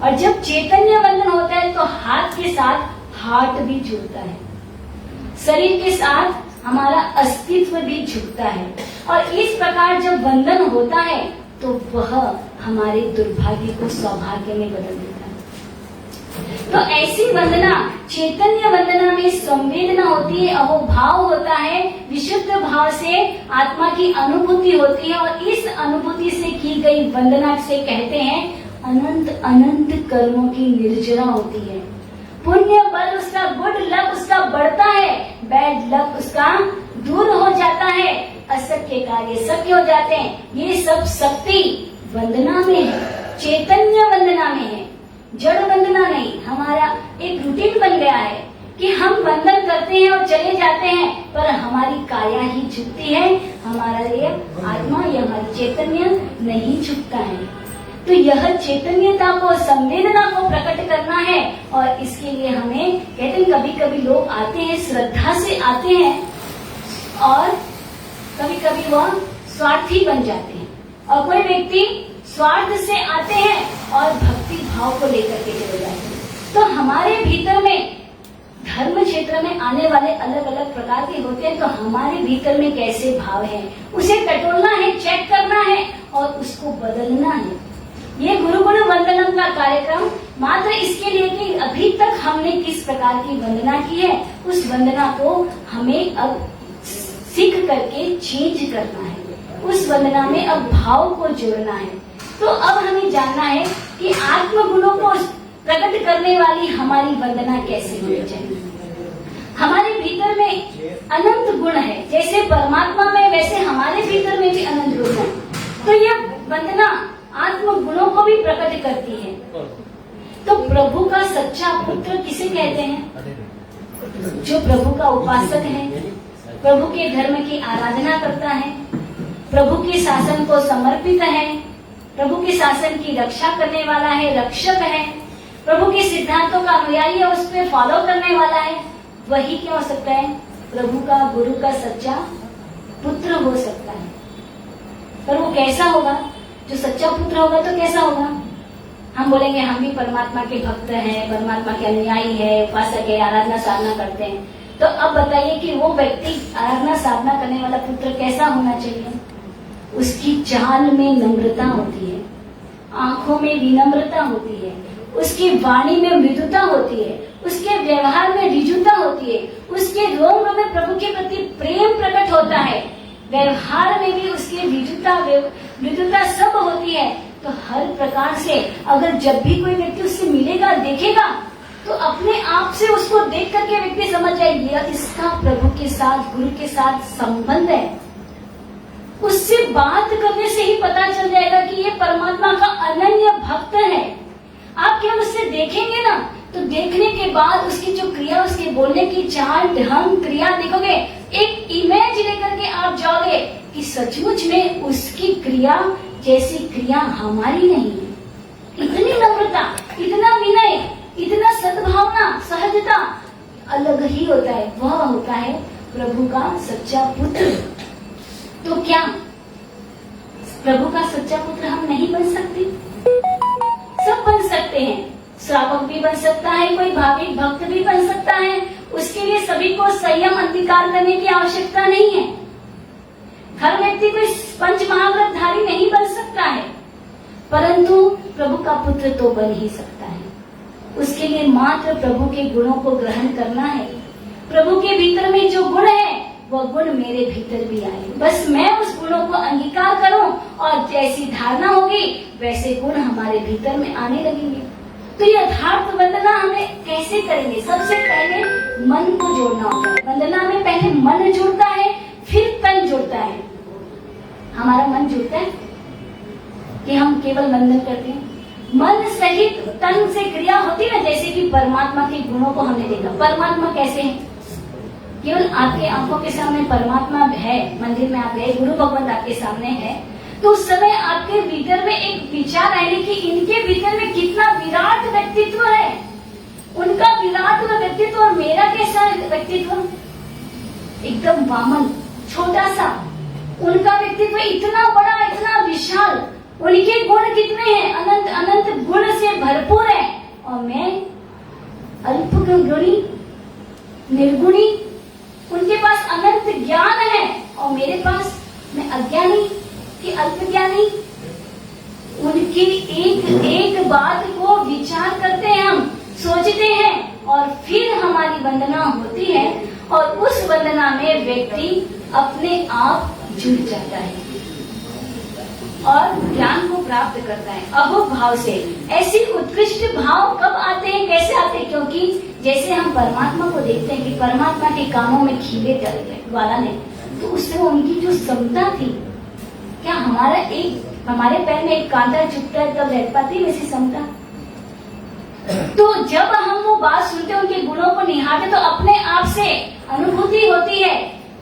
और जब चैतन्य वंदन होता है तो हाथ के साथ हार्ट भी जुड़ता है, शरीर के साथ हमारा अस्तित्व भी झुकता है। और इस प्रकार जब वंदन होता है तो वह हमारे दुर्भाग्य को सौभाग्य में बदल देता है। तो ऐसी वंदना, चैतन्य वंदना में संवेदना होती है, अहोभाव होता है, विशुद्ध भाव से आत्मा की अनुभूति होती है। और इस अनुभूति से की गई वंदना से कहते हैं अनंत अनंत कर्मों की निर्जरा होती है। पुण्य बल उसका, गुड लक उसका बढ़ता है, बैड लक उसका दूर हो जाता है, असत्य कार्य सत्य हो जाते हैं। ये सब शक्ति वंदना में है, चैतन्य वंदना में है, जड़ वंदना नहीं। हमारा एक रूटीन बन गया है कि हम वंदन करते हैं और चले जाते हैं, पर हमारी काया ही झुकती है, हमारा ये आत्मा या हमारी चैतन्य नहीं झुकता है। तो यह चैतन्यता को, संवेदना को प्रकट करना है। और इसके लिए हमें कहते हैं, कभी कभी लोग आते हैं, श्रद्धा से आते हैं और कभी कभी वह स्वार्थी बन जाते हैं। और कोई व्यक्ति स्वार्थ से आते हैं और भक्ति भाव को लेकर के चले जाते हैं। तो हमारे भीतर में, धर्म क्षेत्र में आने वाले अलग अलग प्रकार के होते हैं। तो हमारे भीतर में कैसे भाव है, उसे टटोलना है, चेक करना है और उसको बदलना है। ये गुरु गुरु वंदनम का कार्यक्रम मात्र इसके लिए कि अभी तक हमने किस प्रकार की वंदना की है, उस वंदना को हमें अब सीख करके चेंज करना है, उस वंदना में अब भाव को जोड़ना है। तो अब हमें जानना है कि आत्म गुणों को प्रकट करने वाली हमारी वंदना कैसे होनी चाहिए। हमारे भीतर में अनंत गुण है, जैसे परमात्मा में वैसे हमारे भीतर में भी अनंत गुण है। तो यह वंदना आत्म गुणों को भी प्रकट करती है। तो प्रभु का सच्चा पुत्र किसे कहते हैं? जो प्रभु का उपासक है, प्रभु के धर्म की आराधना करता है, प्रभु के शासन को समर्पित है, प्रभु के शासन की रक्षा करने वाला है, रक्षक है, प्रभु के सिद्धांतों का अनुयायी है, उस पर फॉलो करने वाला है। वही क्या हो सकता है? प्रभु का, गुरु का सच्चा पुत्र हो सकता है। पर वो कैसा होगा? जो सच्चा पुत्र होगा तो कैसा होगा? हम बोलेंगे हम भी परमात्मा के भक्त हैं, परमात्मा के अनुयायी है, उपासक है, आराधना साधना करते हैं। तो अब बताइए कि वो व्यक्ति, आराधना साधना करने वाला पुत्र कैसा होना चाहिए? उसकी चाल में नम्रता होती है, आंखों में विनम्रता होती है, उसकी वाणी में मृदुता होती है, उसके व्यवहार में ऋजुता होती है, उसके रोम रोम में प्रभु के प्रति प्रेम प्रकट होता है, व्यवहार में भी उसकी मृदुता सब होती है। तो हर प्रकार से अगर जब भी कोई व्यक्ति उससे मिलेगा, देखेगा, तो अपने आप से उसको देख करके व्यक्ति समझ जाए ये इसका प्रभु के साथ, गुरु के साथ संबंध है। उससे बात करने से ही पता चल जाएगा कि ये परमात्मा का अनन्य भक्त है। आप केवल उससे देखेंगे ना, तो देखने के बाद उसकी जो क्रिया, उसके बोलने की चाल, ढंग, क्रिया देखोगे, एक इमेज लेकर के आप जाओगे कि सचमुच में उसकी क्रिया जैसी क्रिया हमारी नहीं है। इतनी नम्रता, इतना विनय, इतना सद्भावना, सहजता अलग ही होता है। वह होता है प्रभु का सच्चा पुत्र। तो क्या प्रभु का सच्चा पुत्र हम नहीं बन सकते? सब बन सकते हैं। श्रावक भी बन सकता है, कोई भाविक भक्त भी बन सकता है। उसके लिए सभी को संयम अंगीकार करने की आवश्यकता नहीं है। हर व्यक्ति कोई पंच महाव्रतधारी नहीं बन सकता है, परंतु प्रभु का पुत्र तो बन ही सकता है। उसके लिए मात्र प्रभु के गुणों को ग्रहण करना है। प्रभु के भीतर में जो गुण है वह गुण मेरे भीतर भी आए, बस मैं उस गुणों को अंगीकार करूं और जैसी धारणा होगी वैसे गुण हमारे भीतर में आने लगेंगे। तो यथार्थ वंदना हमें कैसे करेंगे? सबसे पहले मन को जोड़ना होता है। वंदना में पहले मन जुड़ता है, फिर तन जुड़ता है। हमारा मन जुड़ता है कि हम केवल वंदन करते हैं, मन सहित तन से क्रिया होती है। जैसे कि परमात्मा के गुणों को हमने देखा, परमात्मा कैसे है? केवल आपके आंखों के सामने परमात्मा है, मंदिर में आप गए, गुरु भगवंत आपके सामने है, तो उस समय आपके भीतर में एक विचार आएगा कि इनके भीतर में कितना विराट व्यक्तित्व है। उनका विराट व्यक्तित्व और मेरा कैसा व्यक्तित्व? एकदम वामन, छोटा सा। उनका व्यक्तित्व इतना बड़ा, इतना विशाल। उनके गुण कितने हैं? अनंत अनंत गुण से भरपूर है। और मैं अल्प गुणी, निर्गुणी। उनके पास अनंत ज्ञान है और मेरे पास मैं अज्ञानी कि अल्प ज्ञानी। उनकी एक एक बात को विचार करते हैं, हम सोचते हैं और फिर हमारी वंदना होती है और उस वंदना में व्यक्ति अपने आप जुड़ जाता है और ज्ञान को प्राप्त करता है अहो भाव से। ऐसी उत्कृष्ट भाव कब आते हैं, कैसे आते हैं? क्योंकि जैसे हम परमात्मा को देखते हैं कि परमात्मा के कानों में खीले चल गए ग्वाला ने, तो उससे उनकी जो समता थी, क्या हमारे पैर में एक कांटा चुभता है तब रह पाती वैसी समता? तो जब हम वो बात सुनते हैं, उनके गुणों को निहारते, तो अपने आप से अनुभूति होती है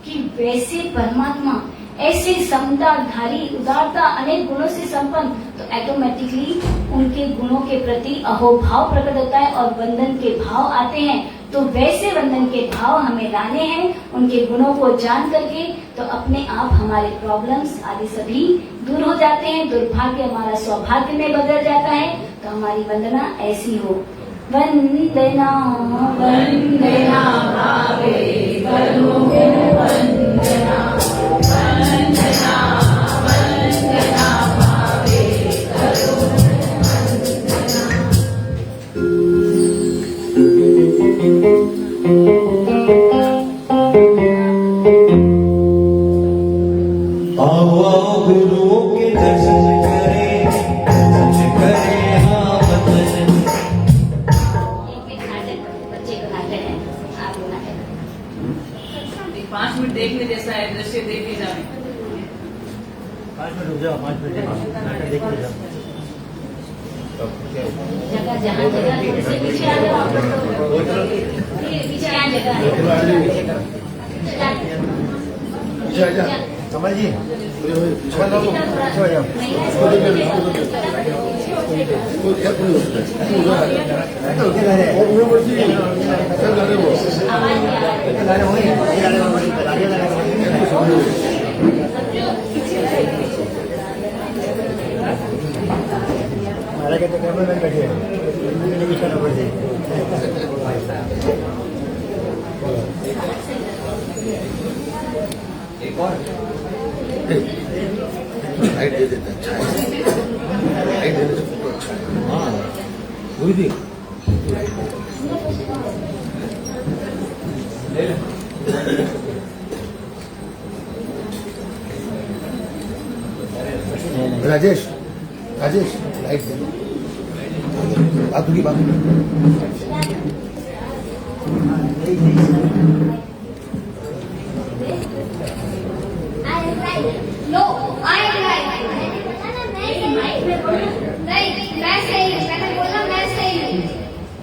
कि वैसे परमात्मा, ऐसे समताधारी, उदारता, अनेक गुणों से संपन्न, तो ऑटोमेटिकली उनके गुणों के प्रति अहोभाव प्रकट होता है और वंदन के भाव आते हैं। तो वैसे वंदन के भाव हमें लाने हैं उनके गुणों को जान करके, तो अपने आप हमारे प्रॉब्लम्स आदि सभी दूर हो जाते हैं। दुर्भाग्य हमारा सौभाग्य में बदल जाता है। तो हमारी वंदना ऐसी हो। वंदना वंदना भावे करो वंदना, वंदना वंदना भावे करो आओ आओ गुरुओं के दर्शन करें, दर्शन करें हाँ वतन। एक नाटक, बच्चे का नाटक है, आप लोग नाटक 5 मिनट देखने जैसा है, दृश्य देखे जाए। 5 मिनट रुक जाओ, 5 मिनट नाटक देख लो। जगह जहाँ जगह थोड़ी सी पीछे आ जाओ आप लोग, पीछे आ जगह है। कमल जी हमारा कहते कैमरे में बैठे हैं पड़ जाएगी। एक और लाइट दे देता अच्छा है, लाइट देने से फोटो अच्छा है। हाँ गुरु जी राजेश, राजेश लाइट दे दो। बात की बात नो आई नहीं, मैं सही हूँ, मैंने बोला मैं सही हूँ।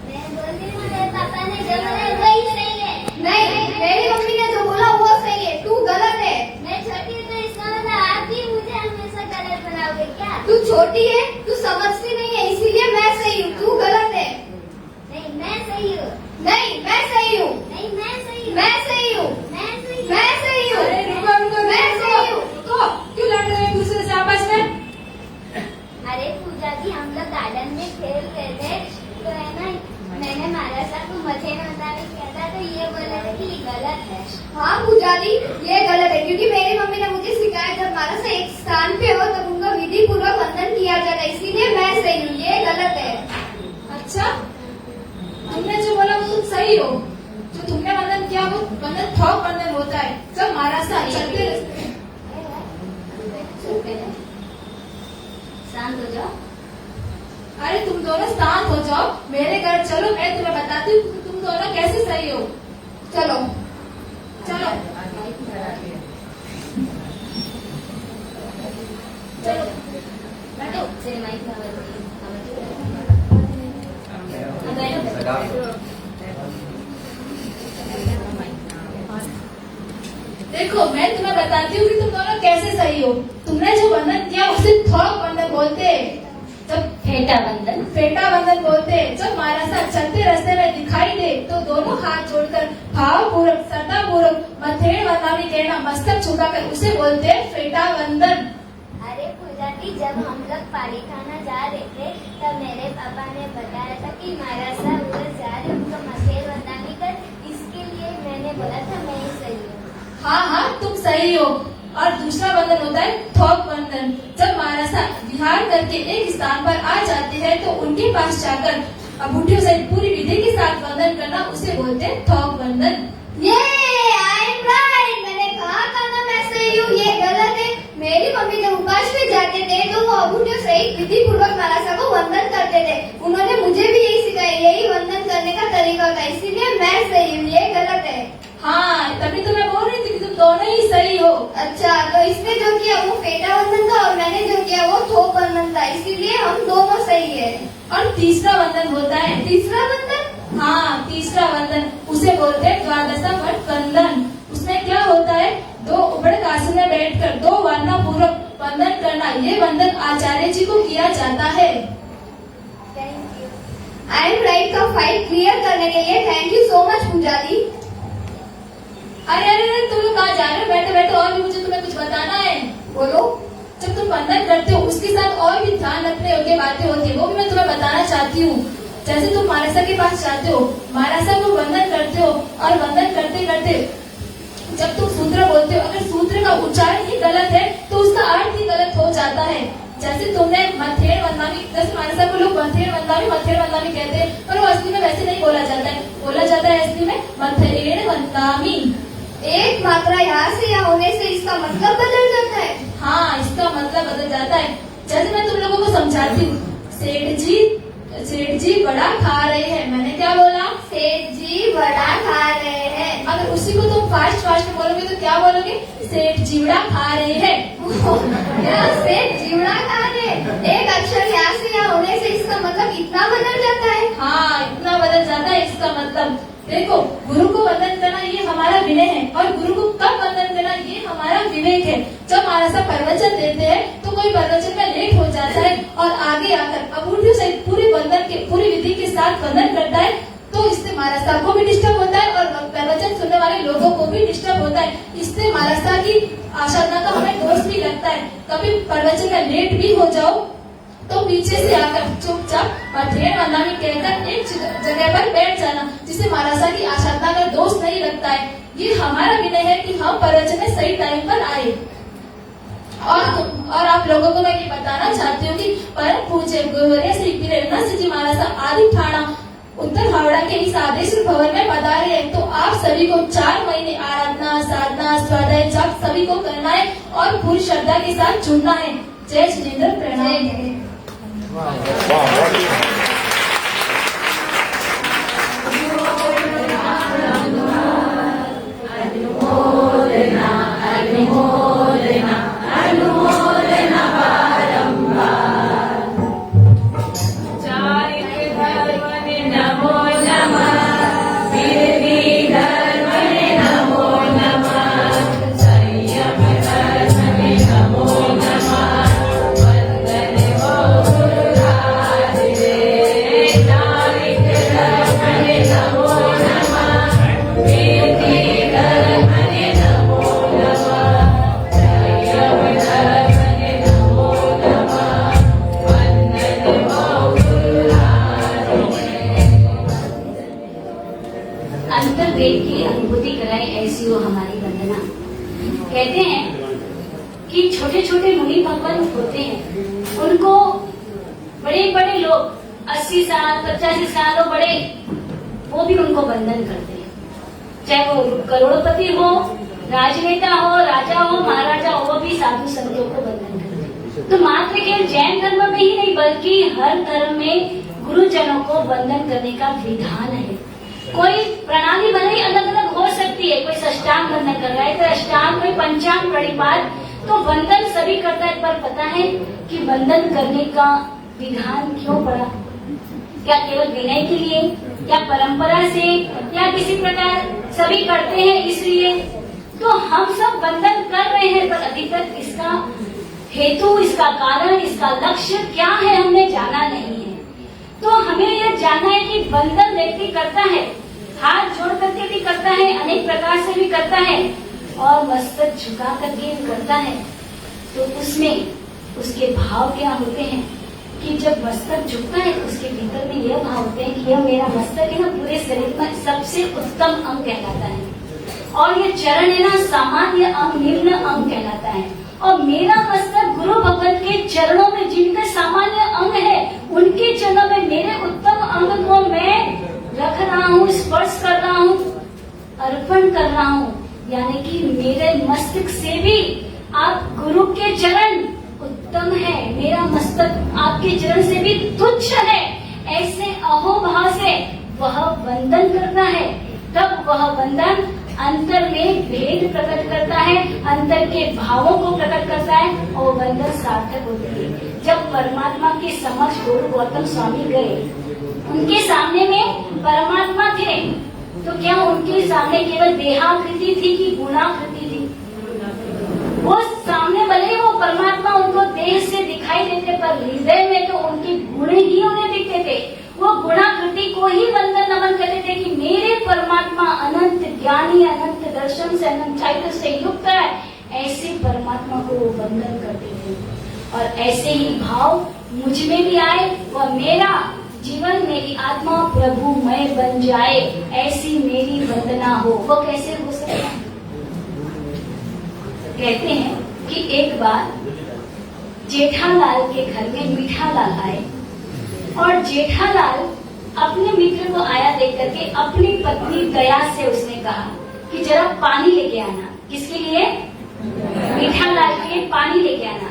मैं बोलती हूँ मेरे पापा ने जो बोला वही सही है। नहीं, मेरी मम्मी ने जो बोला वो सही है, तू गलत है। मैं छोटी हूँ तो इसका मतलब आप ही मुझे हमेशा गलत बनाओगे क्या? तू छोटी है, तू समझती नहीं है, इसीलिए मैं सही हूँ, तू गलत है। नहीं, मैं सही हूँ। नहीं, मैं सही हूँ। नहीं, मैं सही हूँ। मैं सही हूँ। मैं सही हूँ। अरे रुको रुको, मैं सही हूँ। रुको, क्यों लड़ रहे हैं एक दूसरे से आपस में? अरे पूजा जी, हम लोग गार्डन में खेल रहे थे तो है ना, मैंने महाराजा को मथे में मुताबिक किया था तो ये बोला था कि ये गलत है। हाँ पूजा जी, ये गलत है क्योंकि मेरी मम्मी ने मुझे सिखाया जब महाराजा एक स्थान पे हो तब उनका विधि पूर्वक वंदन किया जाता है, इसीलिए मैं सही हूँ, ये गलत है। अच्छा, तुमने जो बोला वो तुम सही हो। जो तुमने वंदन किया वो वंदन थोक वंदन होता है, जब महाराज चलते शांत हो जाओ। अरे तुम दोनों शांत हो जाओ, मेरे घर चलो, मैं तुम्हें बताती हूँ तुम दोनों कैसे सही हो। चलो चलो चलो बैठो। से माइक देखो, मैं तुम्हें बताती हूँ कि तुम दोनों कैसे सही हो। तुमने जो वंदन किया उसे थोक वंदन बोलते हैं, जब फेटा बंधन। फेटा वंदन बोलते हैं। जब महाराज चलते रास्ते में दिखाई दे तो दोनों हाथ जोड़कर भाव पूर्वक श्रद्धा पूर्वक मथेड़ वंदनामी कहना, मस्तक झुकाकर उसे बोलते हैं फेटा वंदन। अरे पूजा जी, जब हम लोग पानी खाना जा रहे थे तब मेरे पापा ने बताया था कि महाराज साहब उधर जा रहे, उनको मथेड़ वंदनामी कर, इसके लिए मैंने बोला था मैं ही सही हूँ। हाँ हाँ, तुम सही हो। और दूसरा वंदन होता है थोक वंदन। जब महाराज विहार करके एक स्थान पर आ जाते हैं तो उनके पास जाकर अंगूठियों से पूरी विधि के साथ वंदन करना, उसे बोलते हैं थोक वंदन। ये आई एम राइट, मैंने कहा था ना मैं सही हूँ, ये गलत है। मेरी मम्मी जब उपास पे जाते थे तो वो अंगूठियों से विधि पूर्वक महाराज को वंदन करते थे। उन्होंने मुझे भी यही सिखाया, यही वंदन करने का तरीका होता है, इसीलिए मैं सही हूँ, ये गलत है। हाँ, तभी तो मैं बोल रही थी कि तुम दोनों ही सही हो। अच्छा, तो इसने जो किया वो फेटा वंदन था और मैंने जो किया वो थोक वंदन था, इसीलिए हम दोनों सही है। और तीसरा वंदन होता है, तीसरा वंदन? हाँ, तीसरा वंदन उसे बोलते हैं द्वादशा वट वंदन। उसमें क्या होता है, दो उबड़ आसन में बैठकर दो वर्णा पूर्वक वंदन करना। ये वंदन आचार्य जी को किया जाता है। Thank you. I am right का फाइल क्लियर करने के लिए थैंक यू सो मच पूजा दी। अरे अरे अरे, तुम लोग कहाँ जा रहे हो? बैठो बैठो, और भी मुझे तुम्हें कुछ बताना है। बोलो। जब तुम वंदन करते हो उसके साथ और भी ध्यान रखने योग्य बातें होती है, वो भी मैं तुम्हें बताना चाहती हूँ। जैसे तुम महाराजा के पास जाते हो, महाराजा को वंदन करते हो और वंदन करते करते जब तुम सूत्र बोलते हो, अगर सूत्र का उच्चारण ही गलत है तो उसका अर्थ ही गलत हो जाता है। जैसे तुमने मथेड़ वंदनामी, जैसे महाराजा को लोग मथेड़ वंदनामी कहते हैं, पर वो असली में वैसे नहीं बोला जाता है। बोला जाता है असली में मथेड़ वंदनामी। एक मात्रा यहाँ से यहाँ होने से इसका मतलब बदल जाता है। हाँ, इसका मतलब बदल जाता है। जैसे मैं तुम लोगों को समझाती हूँ, सेठ जी बड़ा खा रहे हैं। मैंने क्या बोला? सेठ जी बड़ा खा रहे हैं। अगर उसी को तुम फास्ट में बोलोगे तो क्या बोलोगे? सेठ जीवड़ा खा रहे हैं। सेठ जीवड़ा खा रहे हैं। एक अक्षर यहाँ से यहाँ होने से इसका मतलब इतना बदल जाता है। हाँ, इतना बदल जाता है इसका मतलब। देखो, गुरु को वंदन करना ये हमारा विनय है और गुरु को कब वंदन करना ये हमारा विवेक है। जब महाराज प्रवचन देते हैं तो कोई प्रवचन में लेट हो जाता है और आगे आकर अंगूठियों से पूरी विधि के साथ वंदन करता है, तो इससे महाराज साहब को भी डिस्टर्ब होता है और प्रवचन सुनने वाले लोगों को भी डिस्टर्ब होता है। इससे महाराज साहब की आसाधना का हमें दोष भी लगता है। कभी प्रवचन में लेट भी हो जाओ तो पीछे से आकर चुपचाप मथेड़ वंदनामी कहकर एक जगह पर बैठ जाना, जिससे महाराज साहब की आसाधना का दोष नहीं लगता है। ये हमारा विनय है कि हम प्रवचन में सही टाइम पर आए। और आप लोगों को मैं ये बताना चाहती हूँ कि परम पूज्य गौरव श्री प्रेरणासिंह जी महाराज आदि ठाणा उत्तर हावड़ा के इस आदेश्वर भवन में पधारे हैं, तो आप सभी को 4 महीने आराधना, साधना, स्वाध्याय, जप सभी को करना है और पूरी श्रद्धा के साथ जुड़ना है। जय जिनेन्द्र, प्रणाम। वाह वाह उनको बड़े बड़े लोग 80 साल 85 साल और बड़े, वो भी उनको बंधन करते हैं, चाहे वो करोड़पति हो, राजनेता हो, राजा हो, महाराजा हो, वो भी साधु संतों को बंधन करते हैं। तो मात्र केवल जैन धर्म में ही नहीं बल्कि हर धर्म में गुरुजनों को बंधन करने का विधान है। कोई प्रणाली भले ही अलग अलग हो सकती है, कोई अष्टांग बंधन कर रहा है, कोई अष्टांग, कोई पंचांग प्रणिपात, तो बंधन सभी करता है। पर पता है कि बंधन करने का विधान क्यों पड़ा? क्या केवल विनय के लिए, या परंपरा से, या किसी प्रकार सभी करते हैं इसलिए? तो हम सब बंधन कर रहे हैं, पर अभी तक इसका हेतु, इसका कारण, इसका लक्ष्य क्या है हमने जाना नहीं है। तो हमें यह जानना है कि बंधन व्यक्ति करता है, हाथ जोड़ करके भी करता है, अनेक प्रकार से भी करता है, और मस्तक झुका करके भी करता है। तो उसमें उसके भाव क्या होते हैं कि जब मस्तक झुकता है तो उसके भीतर में यह भाव होते हैं कि यह मेरा मस्तक है ना, पूरे शरीर में सबसे उत्तम अंग कहलाता है, और ये चरण है ना, सामान्य अंग, निम्न अंग कहलाता है। और मेरा मस्तक गुरु भगवत के चरणों में, जिनके सामान्य अंग है, उनके चरणों में मेरे उत्तम अंग को मैं रख रहा हूँ, स्पर्श कर रहा हूँ, अर्पण कर रहा हूँ। यानी कि मेरे मस्तक से भी आप गुरु के चरण उत्तम है, मेरा मस्तक आपके चरण से भी तुच्छ है। ऐसे अहोभाव से वह वंदन करता है। तब वह वंदन अंतर में भेद प्रकट करता है, अंतर के भावों को प्रकट करता है, और वंदन सार्थक होती है। जब परमात्मा के समक्ष गुरु गौतम स्वामी गए, उनके सामने में परमात्मा थे, तो क्या उनके सामने केवल देहाकृति थी कि गुणाकृति थी? वो सामने भले ही वो परमात्मा उनको देह से दिखाई देते, पर हृदय में तो उनके गुण ही उन्हें दिखते थे। वो गुणाकृति को ही वंदन नमन करते थे कि मेरे परमात्मा अनंत ज्ञानी, अनंत दर्शन से, अनंत चैतन्य से युक्त है। ऐसे परमात्मा को वो वंदन करते थे। और ऐसे ही भाव मुझ में भी आए, वह मेरा जीवन, मेरी आत्मा प्रभुमय बन जाए, ऐसी मेरी वंदना हो। वो कैसे हो सकता है? कहते हैं कि एक बार जेठालाल के घर में मीठालाल आए, और जेठालाल अपने मित्र को आया देख करके अपनी पत्नी दया से उसने कहा कि जरा पानी लेके आना। किसके लिए? मीठालाल के लिए पानी लेके आना।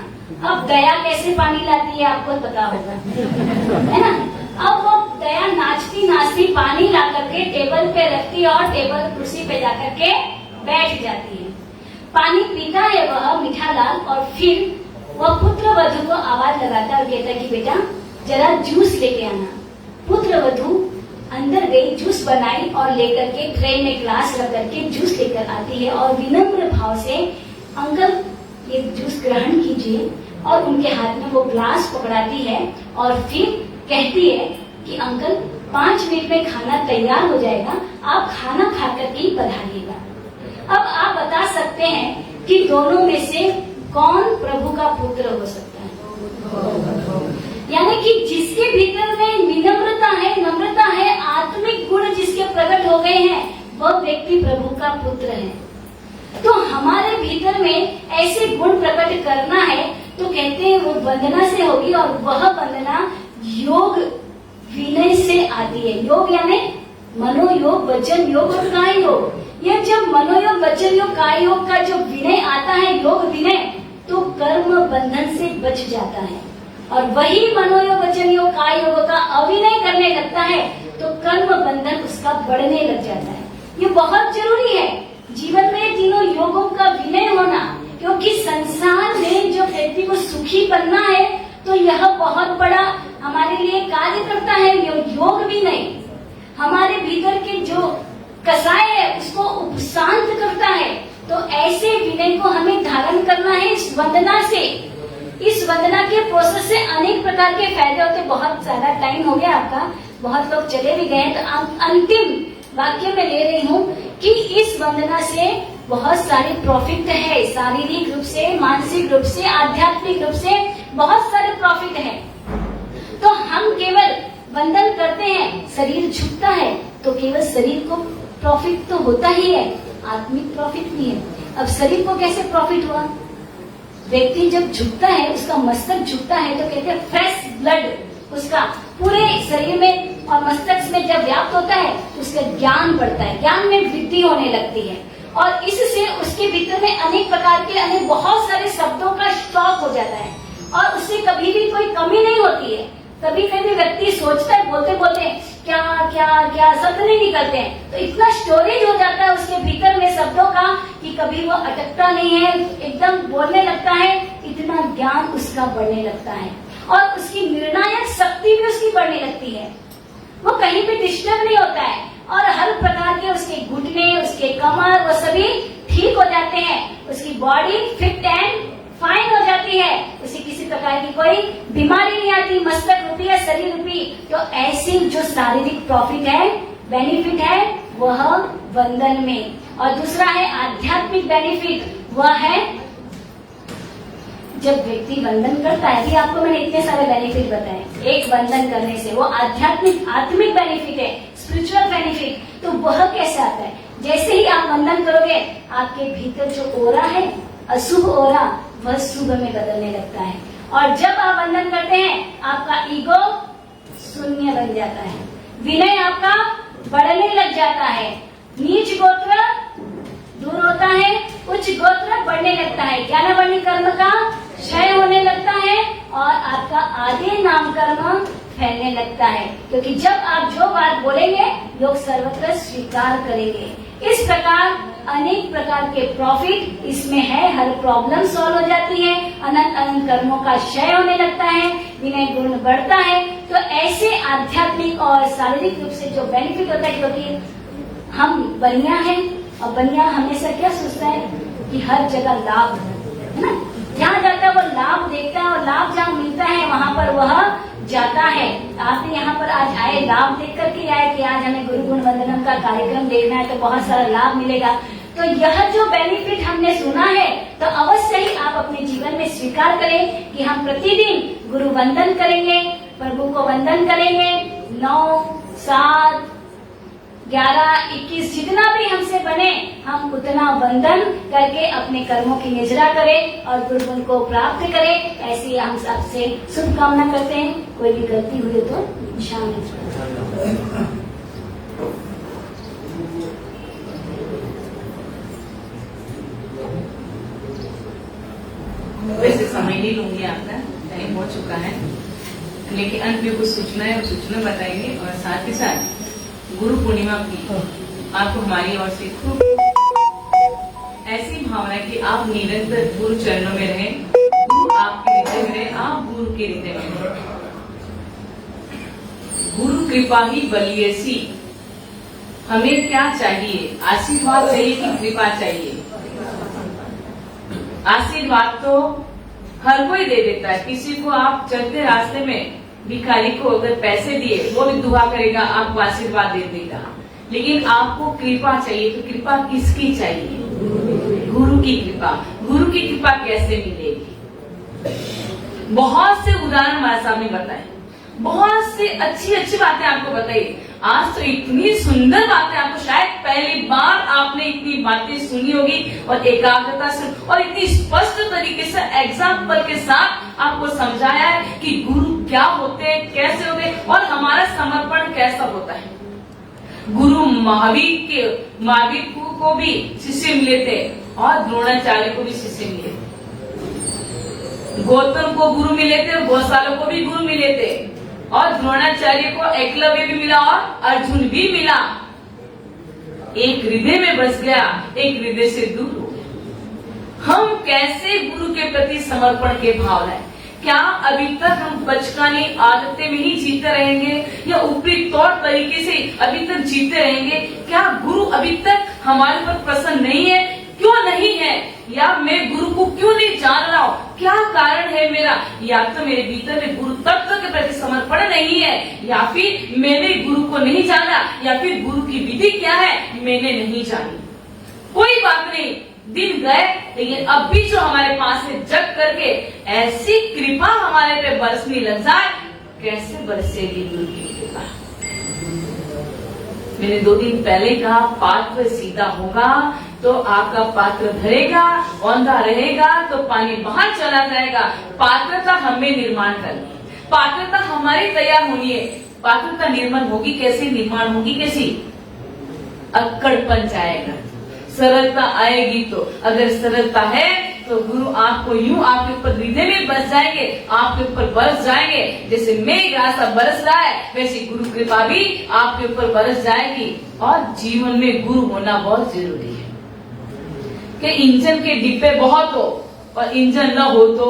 अब दया कैसे पानी लाती है आपको पता होगा, है ना? अब वो दया नाचती नाचती पानी ला करके टेबल पे रखती है, और टेबल कुर्सी पे जाकर के बैठ जाती है। पानी पीता है वह मीठालाल, और फिर वह पुत्र वधू को आवाज लगाता और कहता कि बेटा जरा जूस लेके आना। पुत्र वधू अंदर गई, जूस बनाई और लेकर के ट्रे में ग्लास रख करके जूस लेकर आती है, और विनम्र भाव से अंकल ये जूस ग्रहण कीजिए, और उनके हाथ में वो ग्लास पकड़ाती है, और फिर कहती है कि अंकल 5 मिनट में खाना तैयार हो जाएगा, आप खाना खाकर के ही पधारिएगा। अब आप बता सकते हैं कि दोनों में से कौन प्रभु का पुत्र हो सकता है? यानी कि जिसके भीतर में विनम्रता है, नम्रता है, आत्मिक गुण जिसके प्रकट हो गए हैं, वह व्यक्ति प्रभु का पुत्र है। तो हमारे भीतर में ऐसे गुण प्रकट करना है, तो कहते हैं वो वंदना से होगी, और वह वंदना योग विनय से आती है। योग यानी मनोयोग, वचन योग और काय योग। यह जब मनोयोग, वचन योग, काय योग का जो विनय आता है, योग विनय, तो कर्म बंधन से बच जाता है। और वही मनोयोग, वचन योग, काय योग का अविनय करने लगता है, तो कर्म बंधन उसका बढ़ने लग जाता है। ये बहुत जरूरी है जीवन में तीनों योगों का विनय होना, क्योंकि संसार में जो व्यक्ति को सुखी बनना है, तो यह बहुत बड़ा हमारे लिए कार्य करता है। योग विनय हमारे भीतर के जो कसाय है उसको शांत करता है। तो ऐसे विनय को हमें धारण करना है इस वंदना से। इस वंदना के प्रोसेस से अनेक प्रकार के फायदे होते। बहुत ज्यादा टाइम हो गया आपका, बहुत लोग चले भी गए, तो अंतिम वाक्य में ले रही हूँ कि इस वंदना से बहुत सारे प्रॉफिट है, शारीरिक रूप से, मानसिक रूप से, आध्यात्मिक रूप से बहुत सारे प्रॉफिट है। तो हम केवल वंदन करते हैं, शरीर झुकता है, तो केवल शरीर को प्रॉफिट तो होता ही है, आत्मिक प्रॉफिट नहीं है। अब शरीर को कैसे प्रॉफिट हुआ? व्यक्ति जब झुकता है, उसका मस्तक झुकता है, तो कहते हैं फ्रेश ब्लड उसका पूरे शरीर में और मस्तक में जब व्याप्त होता है तो उसका ज्ञान बढ़ता है, ज्ञान में वृद्धि होने लगती है और इससे उसके भीतर में अनेक प्रकार के बहुत सारे शब्दों का स्टॉक हो जाता है और उससे कभी भी कोई कमी नहीं होती है। कभी कभी व्यक्ति सोचता है बोलते बोलते क्या क्या क्या शब्द नहीं निकलते हैं, तो इतना स्टोरेज हो जाता है उसके भीतर में शब्दों का कि कभी वो अटकता नहीं है, एकदम बोलने लगता है, इतना ज्ञान उसका बढ़ने लगता है और उसकी निर्णायक शक्ति भी उसकी बढ़ने लगती है। वो कहीं भी डिस्टर्ब नहीं होता है और हर प्रकार के उसके घुटने, उसके कमर, वो सभी ठीक हो जाते हैं, उसकी बॉडी फिट एंड फाइन हो जाती है, उसे किसी प्रकार की कोई बीमारी नहीं आती, मस्तक रूपी या शरीर रूपी। तो ऐसी जो शारीरिक प्रॉफिट है, बेनिफिट है, वह वंदन में। और दूसरा है आध्यात्मिक बेनिफिट, वह है जब व्यक्ति वंदन करता है। अभी आपको मैंने इतने सारे बेनिफिट बताए, एक वंदन करने से वो आत्मिक बेनिफिट है, स्पिरिचुअल बेनिफिट। तो वह कैसे आता है? जैसे ही आप वंदन करोगे, आपके भीतर जो ओरा है, अशुभ ओरा, वह शुभ में बदलने लगता है और जब आप वंदन करते हैं, आपका ईगो शून्य बन जाता है, विनय आपका बढ़ने लग जाता है, नीच गोत्र दूर होता है, उच्च गोत्र बढ़ने लगता है, ज्ञानावर्णी कर्म का क्षय होने लगता है और आपका आदि नाम कर्म फैलने लगता है। क्योंकि जब आप जो बात बोलेंगे, लोग सर्वत्र स्वीकार करेंगे। इस प्रकार अनेक प्रकार के प्रॉफिट इसमें है, हर प्रॉब्लम सॉल्व हो जाती है, अनंत अनंत कर्मों का क्षय होने लगता है, विनय गुण बढ़ता है। तो ऐसे आध्यात्मिक और शारीरिक रूप से जो बेनिफिट होता है, क्योंकि हम बनिया हैं और बनिया हमेशा क्या सोचता है कि हर जगह लाभ है ना, जहाँ जाता है वो लाभ देखता है और लाभ जहाँ मिलता है वहाँ पर वह जाता है। आपने यहाँ पर आज आए, लाभ देख करके आए कि आज हमें गुरु गुण वंदनम का कार्यक्रम देखना है तो बहुत सारा लाभ मिलेगा। तो यह जो बेनिफिट हमने सुना है, तो अवश्य ही आप अपने जीवन में स्वीकार करें कि हम प्रतिदिन गुरु वंदन करेंगे, प्रभु को वंदन करेंगे। 9, 7, 11, 21 जितना भी हमसे बने, हम उतना वंदन करके अपने कर्मों की निजरा करें और गुरु गुण को प्राप्त करें। ऐसी हम सबसे शुभकामना करते हैं। कोई भी गलती हुई तो शामिल वैसे समय नहीं लूंगी आपका, टाइम हो चुका है, लेकिन अंत में कुछ सूचना है और सूचना बताएंगे और साथ ही साथ गुरु पूर्णिमा की आपको हमारी ओर से खूब ऐसी भावना कि आप निरंतर गुरु चरणों में रहें, गुरु आपके हृदय में रहे, आप गुरु के हृदय में रहें। गुरु कृपा ही बलियसी। हमें क्या चाहिए? आशीर्वाद चाहिए कि कृपा चाहिए? आशीर्वाद तो हर कोई दे देता है। किसी को आप चलते रास्ते में भिखारी को अगर पैसे दिए, वो भी दुआ करेगा, आपको आशीर्वाद दे देगा। लेकिन आपको कृपा चाहिए, तो कृपा किसकी चाहिए? गुरु की कृपा। गुरु की कृपा कैसे मिलेगी? बहुत से उदाहरण हमारे सामने बताए, बहुत से अच्छी अच्छी बातें आपको बताई। आज तो इतनी सुंदर बातें आपको, शायद पहली बार आपने इतनी बातें सुनी होगी और एकाग्रता से और इतनी स्पष्ट तरीके से एग्जाम्पल के साथ आपको समझाया है कि गुरु क्या होते हैं, कैसे होते हैं और हमारा समर्पण कैसा होता है। गुरु महावीर को भी शिष्य मिले थे और द्रोणाचार्य को भी शिष्य मिले थे। गौतम को गुरु मिले थे और गौशालों को भी गुरु मिले थे और द्रोणाचार्य को एकलव्य भी मिला और अर्जुन भी मिला। एक हृदय में बस गया, एक हृदय से दूर हो गया। हम कैसे गुरु के प्रति समर्पण के भाव है? क्या अभी तक हम बचकानी आदतें में ही जीते रहेंगे या ऊपरी तौर तरीके से अभी तक जीते रहेंगे? क्या गुरु अभी तक हमारे ऊपर प्रसन्न नहीं है? क्यों नहीं है? या मैं गुरु को क्यों नहीं जान रहा हूँ? क्या कारण है मेरा? या तो मेरे भीतर में गुरु तत्व के प्रति समर्पण नहीं है, या फिर मैंने गुरु को नहीं जाना, या फिर गुरु की विधि क्या है मैंने नहीं जानी। कोई बात नहीं, दिन गए, लेकिन अब भी जो हमारे पास है जग करके ऐसी कृपा हमारे पे बरसने लग जाए। कैसे बरसेगी गुरु की कृपा? मैंने 2 दिन पहले कहा, पाथ सीधा होगा तो आपका पात्र भरेगा, औंधा रहेगा तो पानी बाहर चला जाएगा। पात्रता हमें निर्माण करनी है, पात्रता हमारी तैयार होनी है। पात्रता निर्माण होगी कैसे, निर्माण होगी कैसी? अक्कड़पन जाएगा, सरलता आएगी। तो अगर सरलता है तो गुरु आपको यूं आपके ऊपर हृदय में बस जाएंगे, आपके ऊपर बरस जाएंगे। जैसे मेघ रास्ता बरस रहा है वैसे गुरु कृपा भी आपके ऊपर बरस जाएगी। और जीवन में गुरु होना बहुत जरूरी है कि इंजन के डिब्बे बहुत हो और इंजन न हो तो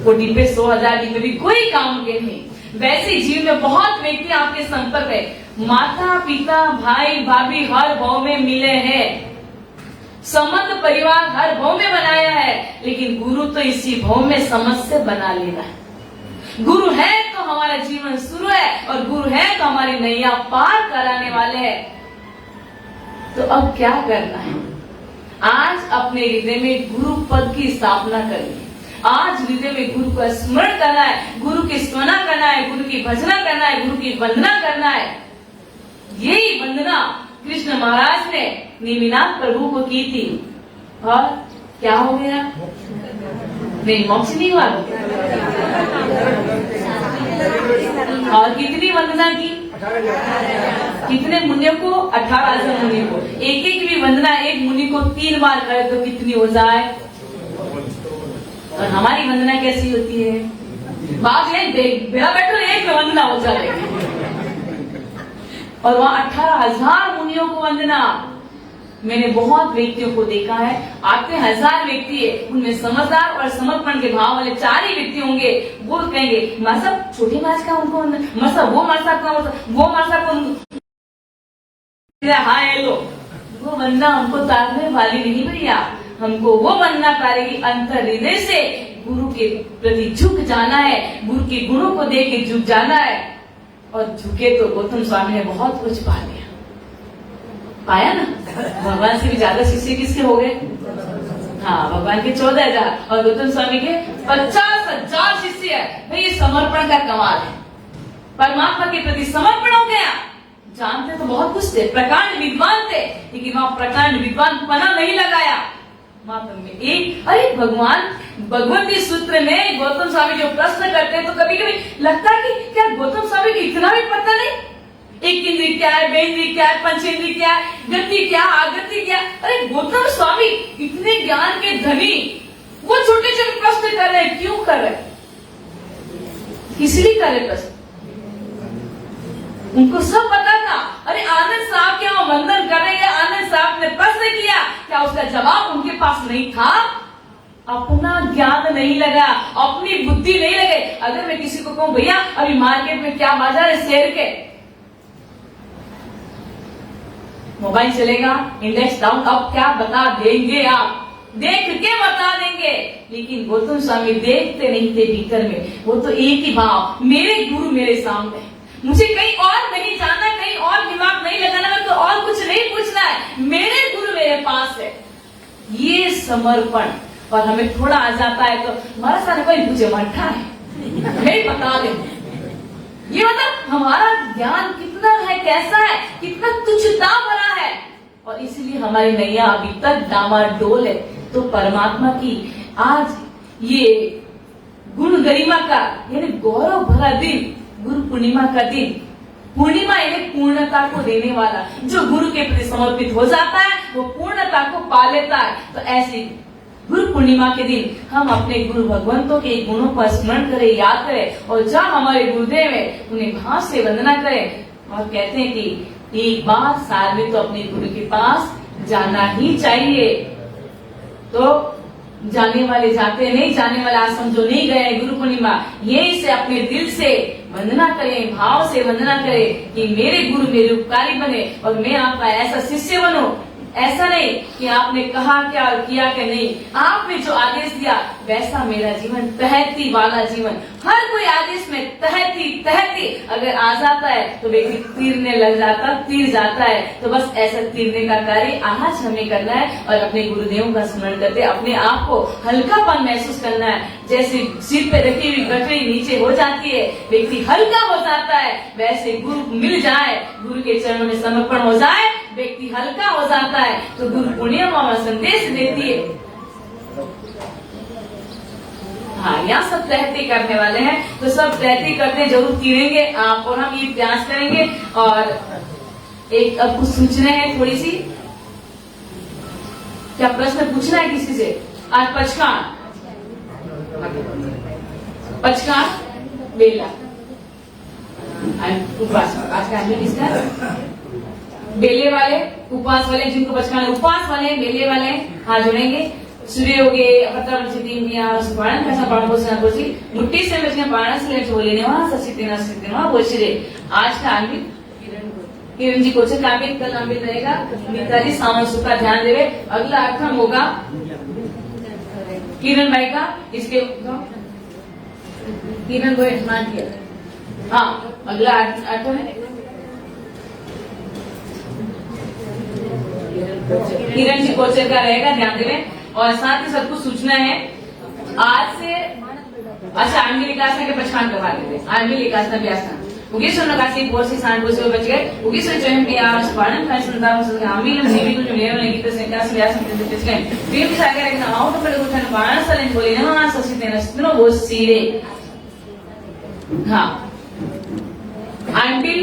वो डिब्बे 100,000 डिब्बे भी कोई काम के नहीं। वैसे जीवन में बहुत व्यक्ति आपके संपर्क में, माता पिता भाई भाभी हर भाव में मिले हैं, संबंध परिवार हर भाव में बनाया है, लेकिन गुरु तो इसी भाव में समझ से बना लेना है। गुरु है तो हमारा जीवन शुरू है और गुरु है तो हमारी नैया पार कराने वाले हैं। तो अब क्या करना है? आज अपने हृदय में गुरु पद की स्थापना करनी है। आज हृदय में गुरु का स्मरण करना है, गुरु की स्मरणा करना है, गुरु की भजना करना है, गुरु की वंदना करना है। यही वंदना कृष्ण महाराज ने नेमिनाथ प्रभु को की थी और क्या हो गया? नहीं, मोक्ष नहीं हुआ। और कितनी वंदना की? कितने मुनियों को? 18,000 मुनि को। एक एक भी वंदना एक मुनि को 3 बार करे तो कितनी हो जाए? और हमारी वंदना कैसी होती है? बात है बेड़ा बैठो एक में वंदना हो जाएगी और वहां 18,000 मुनियों को वंदना। मैंने बहुत व्यक्तियों को देखा है, आते 1000 व्यक्ति है, उनमें समझदार और समर्पण के भाव वाले 4 ही व्यक्ति होंगे। वो कहेंगे माँ साहब छोटे माछ का उनको वंदना, माँ साहब वो माँ साहब का वो माँ साहब को हाय लो। वो वंदना हमको तारने वाली नहीं भैया, हमको वो वंदना करेगी अंतर हृदय से। गुरु के प्रति झुक जाना है, गुरु के गुणों को देख के झुक जाना है। और झुके तो गौतम स्वामी ने बहुत कुछ पा लिया, पाया ना। भगवान से भी ज्यादा शिष्य किसके हो गए? हाँ, भगवान के 14,000 और गौतम स्वामी के 50,000 शिष्य है। भाई ये समर्पण का कमाल है, परमात्मा के प्रति समर्पण हो गया। जानते तो बहुत कुछ थे, प्रकांड विद्वान थे, लेकिन वहां प्रकांड विद्वान पना नहीं लगाया। मात्र में एक, अरे भगवान भगवती सूत्र में गौतम स्वामी जो प्रश्न करते हैं तो कभी कभी लगता है कि क्या गौतम स्वामी को इतना भी पता नहीं? एक इंद्रिय क्या है, बेंद्रिय क्या है, पंचेंद्रिय क्या है, गति क्या, आगति क्या? अरे गौतम स्वामी इतने ज्ञान के धनी, वो छोटे छोटे प्रश्न कर रहे हैं। क्यों कर रहे? किस लिए कर रहे प्रश्न? उनको सब पता था। अरे आनंद साहब के वहां वंदन कर रहे हैं, आनंद साहब ने प्रश्न किया, क्या उसका जवाब उनके पास नहीं था? अपना ज्ञान नहीं लगा, अपनी बुद्धि नहीं लगे। अगर मैं किसी को कहूं भैया अभी मार्केट में क्या बाजार है शेयर के, मोबाइल चलेगा, इंडेक्स डाउन अप, क्या बता देंगे? आप देख के बता देंगे। लेकिन गौतम स्वामी देखते नहीं थे भीतर में, वो तो एक ही भाव, मेरे गुरु मेरे सामने, मुझे कहीं और नहीं जाना, कहीं और दिमाग नहीं लगाना, मैं तो और कुछ नहीं पूछना है, मेरे गुरु मेरे पास है। ये समर्पण। और हमें थोड़ा आ जाता है तो हमारा सारे कोई मुझे मठा है, नहीं बता दे। ये मतलब हमारा ज्ञान कितना है, कैसा है, कितना तुच्छता भरा है, और इसलिए हमारी नैया अभी तक डामाडोल है। तो परमात्मा की आज ये गुण गरिमा का यानी गौरव भरा दिन, गुरु पूर्णिमा का दिन। पूर्णिमा यानी पूर्णता को देने वाला, जो गुरु के प्रति समर्पित हो जाता है वो पूर्णता को पा लेता है। तो ऐसी गुरु पूर्णिमा के दिन हम अपने गुरु भगवंतों के गुणों का स्मरण करें, याद करें, और जहाँ हमारे गुरुदेव है उन्हें भाव से वंदना करें। और कहते हैं कि एक बार साल में तो अपने गुरु के पास जाना ही चाहिए। तो जाने वाले जाते नहीं, जाने वाले आश्रम जो नहीं गए गुरु पूर्णिमा, यही से अपने दिल से वंदना करें, भाव से वंदना करें कि मेरे गुरु मेरे उपकारी बने और मैं आपका ऐसा शिष्य बनूं। ऐसा नहीं कि आपने कहा क्या और किया क्या, नहीं, आपने जो आदेश दिया वैसा मेरा जीवन, तहती वाला जीवन। हर कोई आदेश में तहती अगर आ जाता है तो व्यक्ति तीरने लग जाता, तीर जाता है। तो बस ऐसा तीरने का कार्य आज हमें करना है और अपने गुरुदेवों का स्मरण करते अपने आप को हल्कापन महसूस करना है। जैसे सिर पे रखी हुई गठरी नीचे हो जाती है, व्यक्ति हल्का हो जाता है, वैसे गुरु मिल जाए, गुरु के चरणों में समर्पण हो जाए, व्यक्ति हल्का हो जाता है। तो गुरु पूर्णिमा हमें संदेश देती है। हाँ, यहाँ सब तहती करने वाले हैं, तो सब तहती करते जरूर तीरेंगे आप और हम ये प्रयास करेंगे। और एक अब कुछ सूचना है थोड़ी सी, क्या प्रश्न पूछना है किसी से? आज पचकार बेला उपवास, आज का किसका? बेले वाले, उपवास वाले, जिनको पचकार उपवास वाले, बेले वाले हाथ जोड़ेंगे। सूर्य हो गए अपत्र मुट्ठी से पारण से लेने वहां सचितना बोले। आज का आदमी किरण जी कोचर का भी कल अमित रहेगा। मिताली सामसु का ध्यान देवे। अगला अर्थम होगा किरण भाई का, इसके किरण को स्नान किया। हाँ, अगला अर्थम है किरण जी कोचर का रहेगा, ध्यान देवे। और साथ ही सबको सूचना है आज से अच्छा आर्मी विकास के पछाण करवा देते। आर्मी विकास भी आसान उगेश्वर नकाशी पोर्सी सांड पोर्सी बच गए। उगेश्वर चयन भी आज पारण का संतान से आमिल जीवी को जो लेवल लगी तो संख्या से व्यास में बच गए। प्रेम सागर के आउट पर उठन पारण सलन बोले ना ससिते नस्तनो वो सीरे। हाँ, आंबिल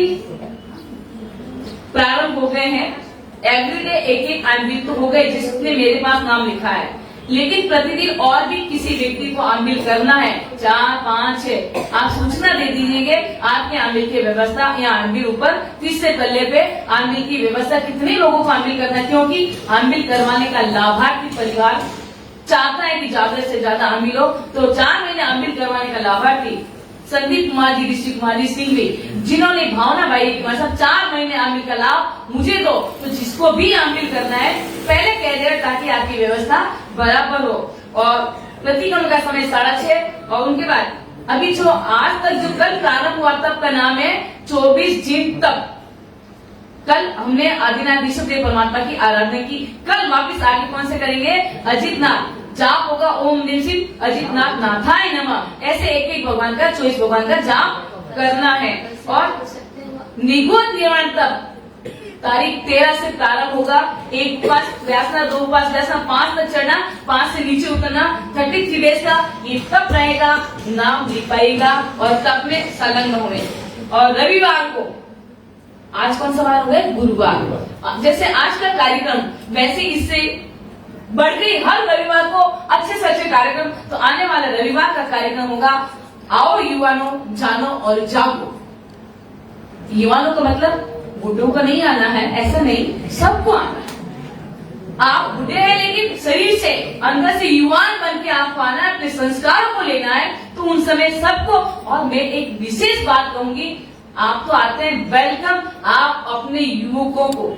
प्रारंभ हो गए हैं। एवरीडे एक एक आंबिल तो हो गए जिसने मेरे पास नाम लिखा है, लेकिन प्रतिदिन और भी किसी व्यक्ति को आमिल करना है। 4, 5, 6 आप सूचना दे दीजिएगा आपके आमिल की व्यवस्था या आमिल ऊपर 30 तल्ले पे आमिल की व्यवस्था कितने लोगों को आमिल करना है, क्योंकि आमिल करवाने का लाभार्थी परिवार चाहता है कि ज्यादा से ज्यादा आमिल हो। तो 4 महीने आमिल करवाने का लाभार्थी संदीप कुमार जी, ऋषि कुमारी सिंह भी, जिन्होंने भावना भाई की मतलब 4 महीने आमिल का लाभ मुझे दो, तो जिसको भी आमिल करना है पहले कह दे ताकि आपकी व्यवस्था बराबर हो। और प्रतिक्रमण का समय 6:30 और उनके बाद अभी जो आज तक जो कल प्रारंभ हुआ तब का नाम है 24 जून तक। कल हमने आदिनाथ ईश्वर परमात्मा की आराधना की। कल वापिस आगे कौन से करेंगे? अजित नाथ जाप होगा। ओम निम सिंह अजित नाथ नाथाय नमः। ऐसे एक एक भगवान का 24 भगवान का जाप करना है। और निगुण निर्माण तब तारीख 13 से प्रारंभ होगा। 1 उपवास व्यासना, 2 उपवास व्यासना, 5 तक चढ़ना, 5 से नीचे उतरना। 33 डेज का ये तप रहेगा, नाम लिख पाएगा और तप में संलग्न होंगे। और रविवार को आज कौन सा वार हो गया? गुरुवार। जैसे आज का कार्यक्रम वैसे इससे बढ़ गई हर रविवार को अच्छे से अच्छे कार्यक्रम। तो आने वाला रविवार का कार्यक्रम होगा आओ युवानों जानो और जागो। युवानों का मतलब बुढ़ों को नहीं आना है, ऐसा नहीं, सबको आना है। आप बुढ़े हैं लेकिन शरीर से अंदर से युवान बन के आपको आना है, अपने संस्कारों को लेना है। तो उन समय सबको। और मैं एक विशेष बात कहूंगी, आप तो आते हैं, वेलकम। आप अपने युवकों को,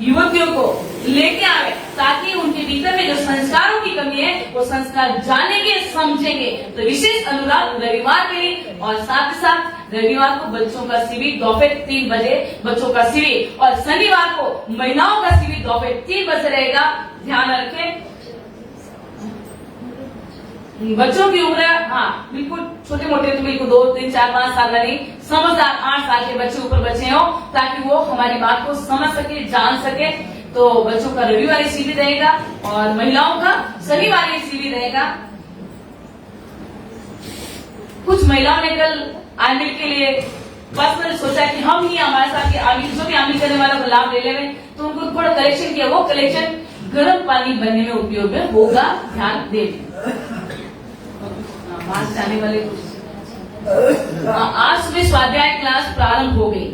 युवतियों को लेके आए ताकि उनके भीतर में जो संस्कारों की कमी है वो संस्कार जानेंगे, समझेंगे। तो विशेष अनुराग रविवार के लिए। और साथ ही साथ रविवार को बच्चों का शिविर दोपहर 3 बजे बच्चों का शिविर, और शनिवार को महिलाओं का शिविर दोपहर 3 बजे रहेगा। ध्यान रखें बच्चों की उम्र, हाँ बिल्कुल छोटे मोटे, तो बिल्कुल 2, 3, 4, 5 साल का नहीं, समझदार 8 साल के बच्चे ऊपर बच्चे हो, ताकि वो हमारी बात को समझ सके, जान सके। तो बच्चों का रविवार शिविर रहेगा और महिलाओं का शनिवार शिविर रहेगा। कुछ महिलाओं ने कल आमिल के लिए पर्सनल सोचा कि हम ही हमारे साथ आमिल, जो भी आमिल करने वाला को लाभ ले लेंगे, तो उनको थोड़ा कलेक्शन किया। वो कलेक्शन गर्म पानी बनने में उपयोग में होगा, ध्यान दें। जाने वाले आज सुबह स्वाध्याय क्लास प्रारंभ हो गई।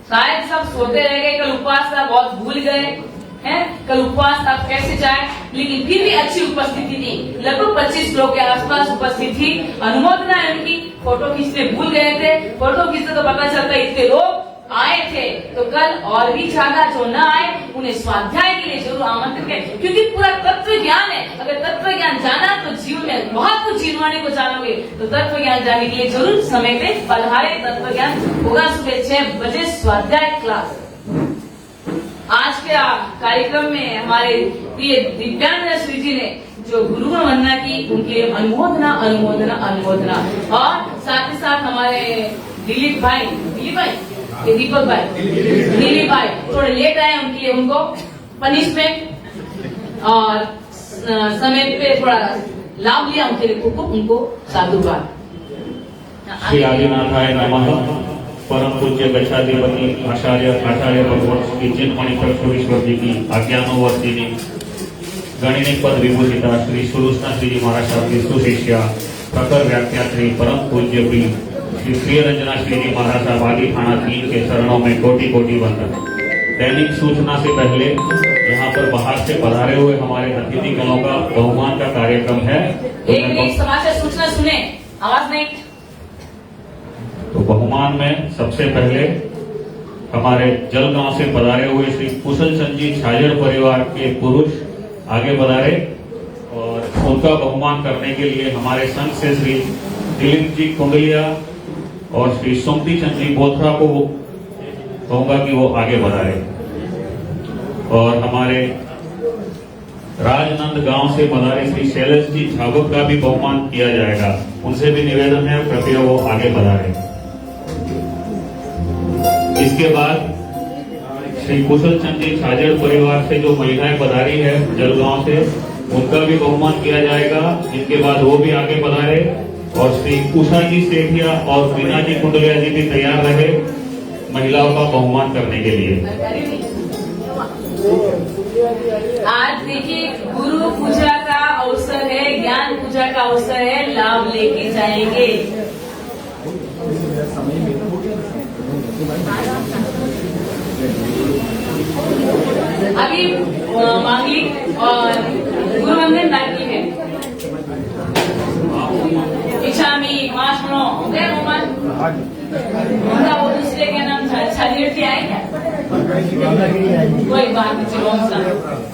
शायद सब सोते रह गए, कल उपवास था, बहुत भूल गए हैं। कल उपवास था, कैसे जाए, लेकिन फिर भी अच्छी उपस्थिति थी। लगभग 25 लोग के आसपास उपस्थित थी। अनुमोदना है उनकी। फोटो खींचने भूल गए थे, फोटो खींचते तो पता चलता इतने लोग आए थे। तो कल और भी ज्यादा जो न आए उन्हें स्वाध्याय के लिए जरूर आमंत्रित करें, क्योंकि पूरा तत्व ज्ञान है। अगर तत्व ज्ञान जाना तो जीवन में बहुत कुछ जीववाणी को जानोगे। तो तत्व ज्ञान जानने के लिए जरूर समय पे पधारे। तत्व ज्ञान होगा सुबह 6 बजे स्वाध्याय क्लास। आज के कार्यक्रम में हमारे प्रिय दिव्यांग श्री जी ने जो गुरु वंदना की, उनके लिए अनुमोदना अनुमोदना अनुमोदना। और साथ ही साथ हमारे दिलीप भाई ये दीपक भाई, दिलीप भाई थोड़े लेट आए, उनके लिए उनको पनिशमेंट और समय पे थोड़ा लाभ लिया, उनके लिए उनको साधुवाद। श्री आदिनाथाय नमः। परम पूज्य गच्छाधिपति आचार्य भगवत श्री चिन्मणि परमेश्वर जी की आज्ञानुवर्तिनी गणिनी पद विभूषिता श्री सुरुष्णा श्री जी महाराज साहब की सुशिष्या प्रखर व्याख्यात्री परम पूज्य प्रिय श्री प्रिय रंजना श्री जी महाराज साहब आदि थाना 3 के चरणों में कोटि कोटि वंदन। दैनिक सूचना से पहले यहाँ पर बाहर से पधारे हुए हमारे अतिथि गणों का बहुमान का कार्यक्रम है। एक समाचार सूचना सुने, आवाज नहीं। तो बहुमान में सबसे पहले हमारे जलगांव से पधारे हुए श्री कुशल चंद जी छाजड़ परिवार के पुरुष आगे पधारे और उनका बहुमान करने के लिए हमारे संघ से श्री दिलीप जी कुंडलिया और श्री सुमति चंद जी बोथरा को कहूंगा कि वो आगे बढ़ाए। और हमारे राजनंद गांव से पधारे श्री शैलेश जी झाबुक का भी बहुमान किया जाएगा, उनसे भी निवेदन है कृपया वो आगे बढ़ाए। इसके बाद श्री कुशल चंद जी छाजड़ परिवार से जो महिलाएं पधारी है जलगांव से, उनका भी बहुमान किया जाएगा। इनके बाद वो भी आगे पधारे और श्री उषा जी सेठिया और मीना जी कुंडलिया जी भी तैयार रहे महिलाओं का बहुमान करने के लिए। आज देखिए गुरु पूजा का अवसर है, ज्ञान पूजा का अवसर है, लाभ लेके जाएंगे। अभी मांगलिक और गुरु वंदन बाकी है। इच्छामी माशनो गए मोहम्मद उनका वो दूसरे के नाम छाजड़ के आए क्या? कोई बात नहीं,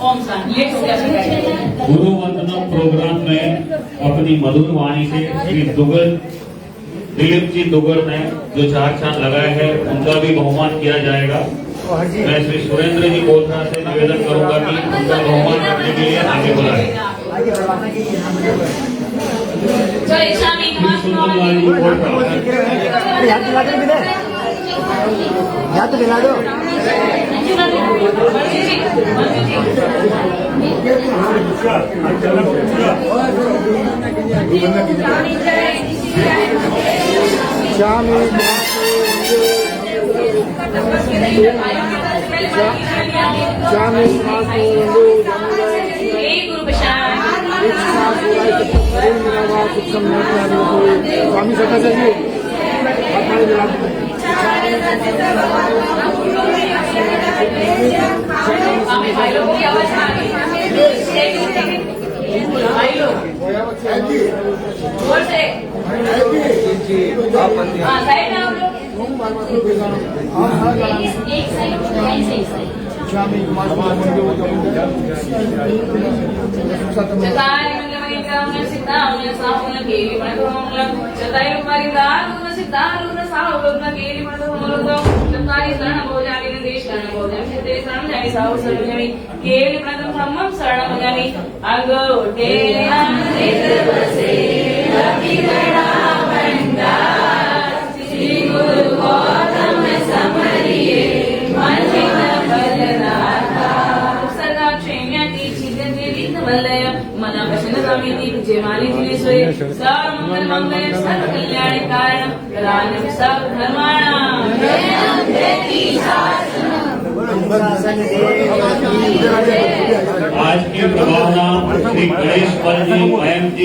ओम शांति लेट हो गया। गुरु वंदना प्रोग्राम में अपनी मधुर वाणी से श्री दिलीप जी दुगर ने जो 4 चांद लगाए हैं उनका भी बहुमान किया जाएगा। मैं श्री सुरेंद्र जी बोथरा से निवेदन करूंगा कि उनका बहुमान करने के लिए आगे बुलाए। याद तो दिला दो। स्वामी सदा से जी भाई लोग की आवाज आ रही है, भाई लोग जोर से साइड में आप लोग एक साइड मना प्रसन्न स्वामी विजयमाली जिले सोए सर्व मंगल मंगल सर्व कल्याण कारण राम सब धर्माणाम। आज की प्रभावना श्री गणेश जी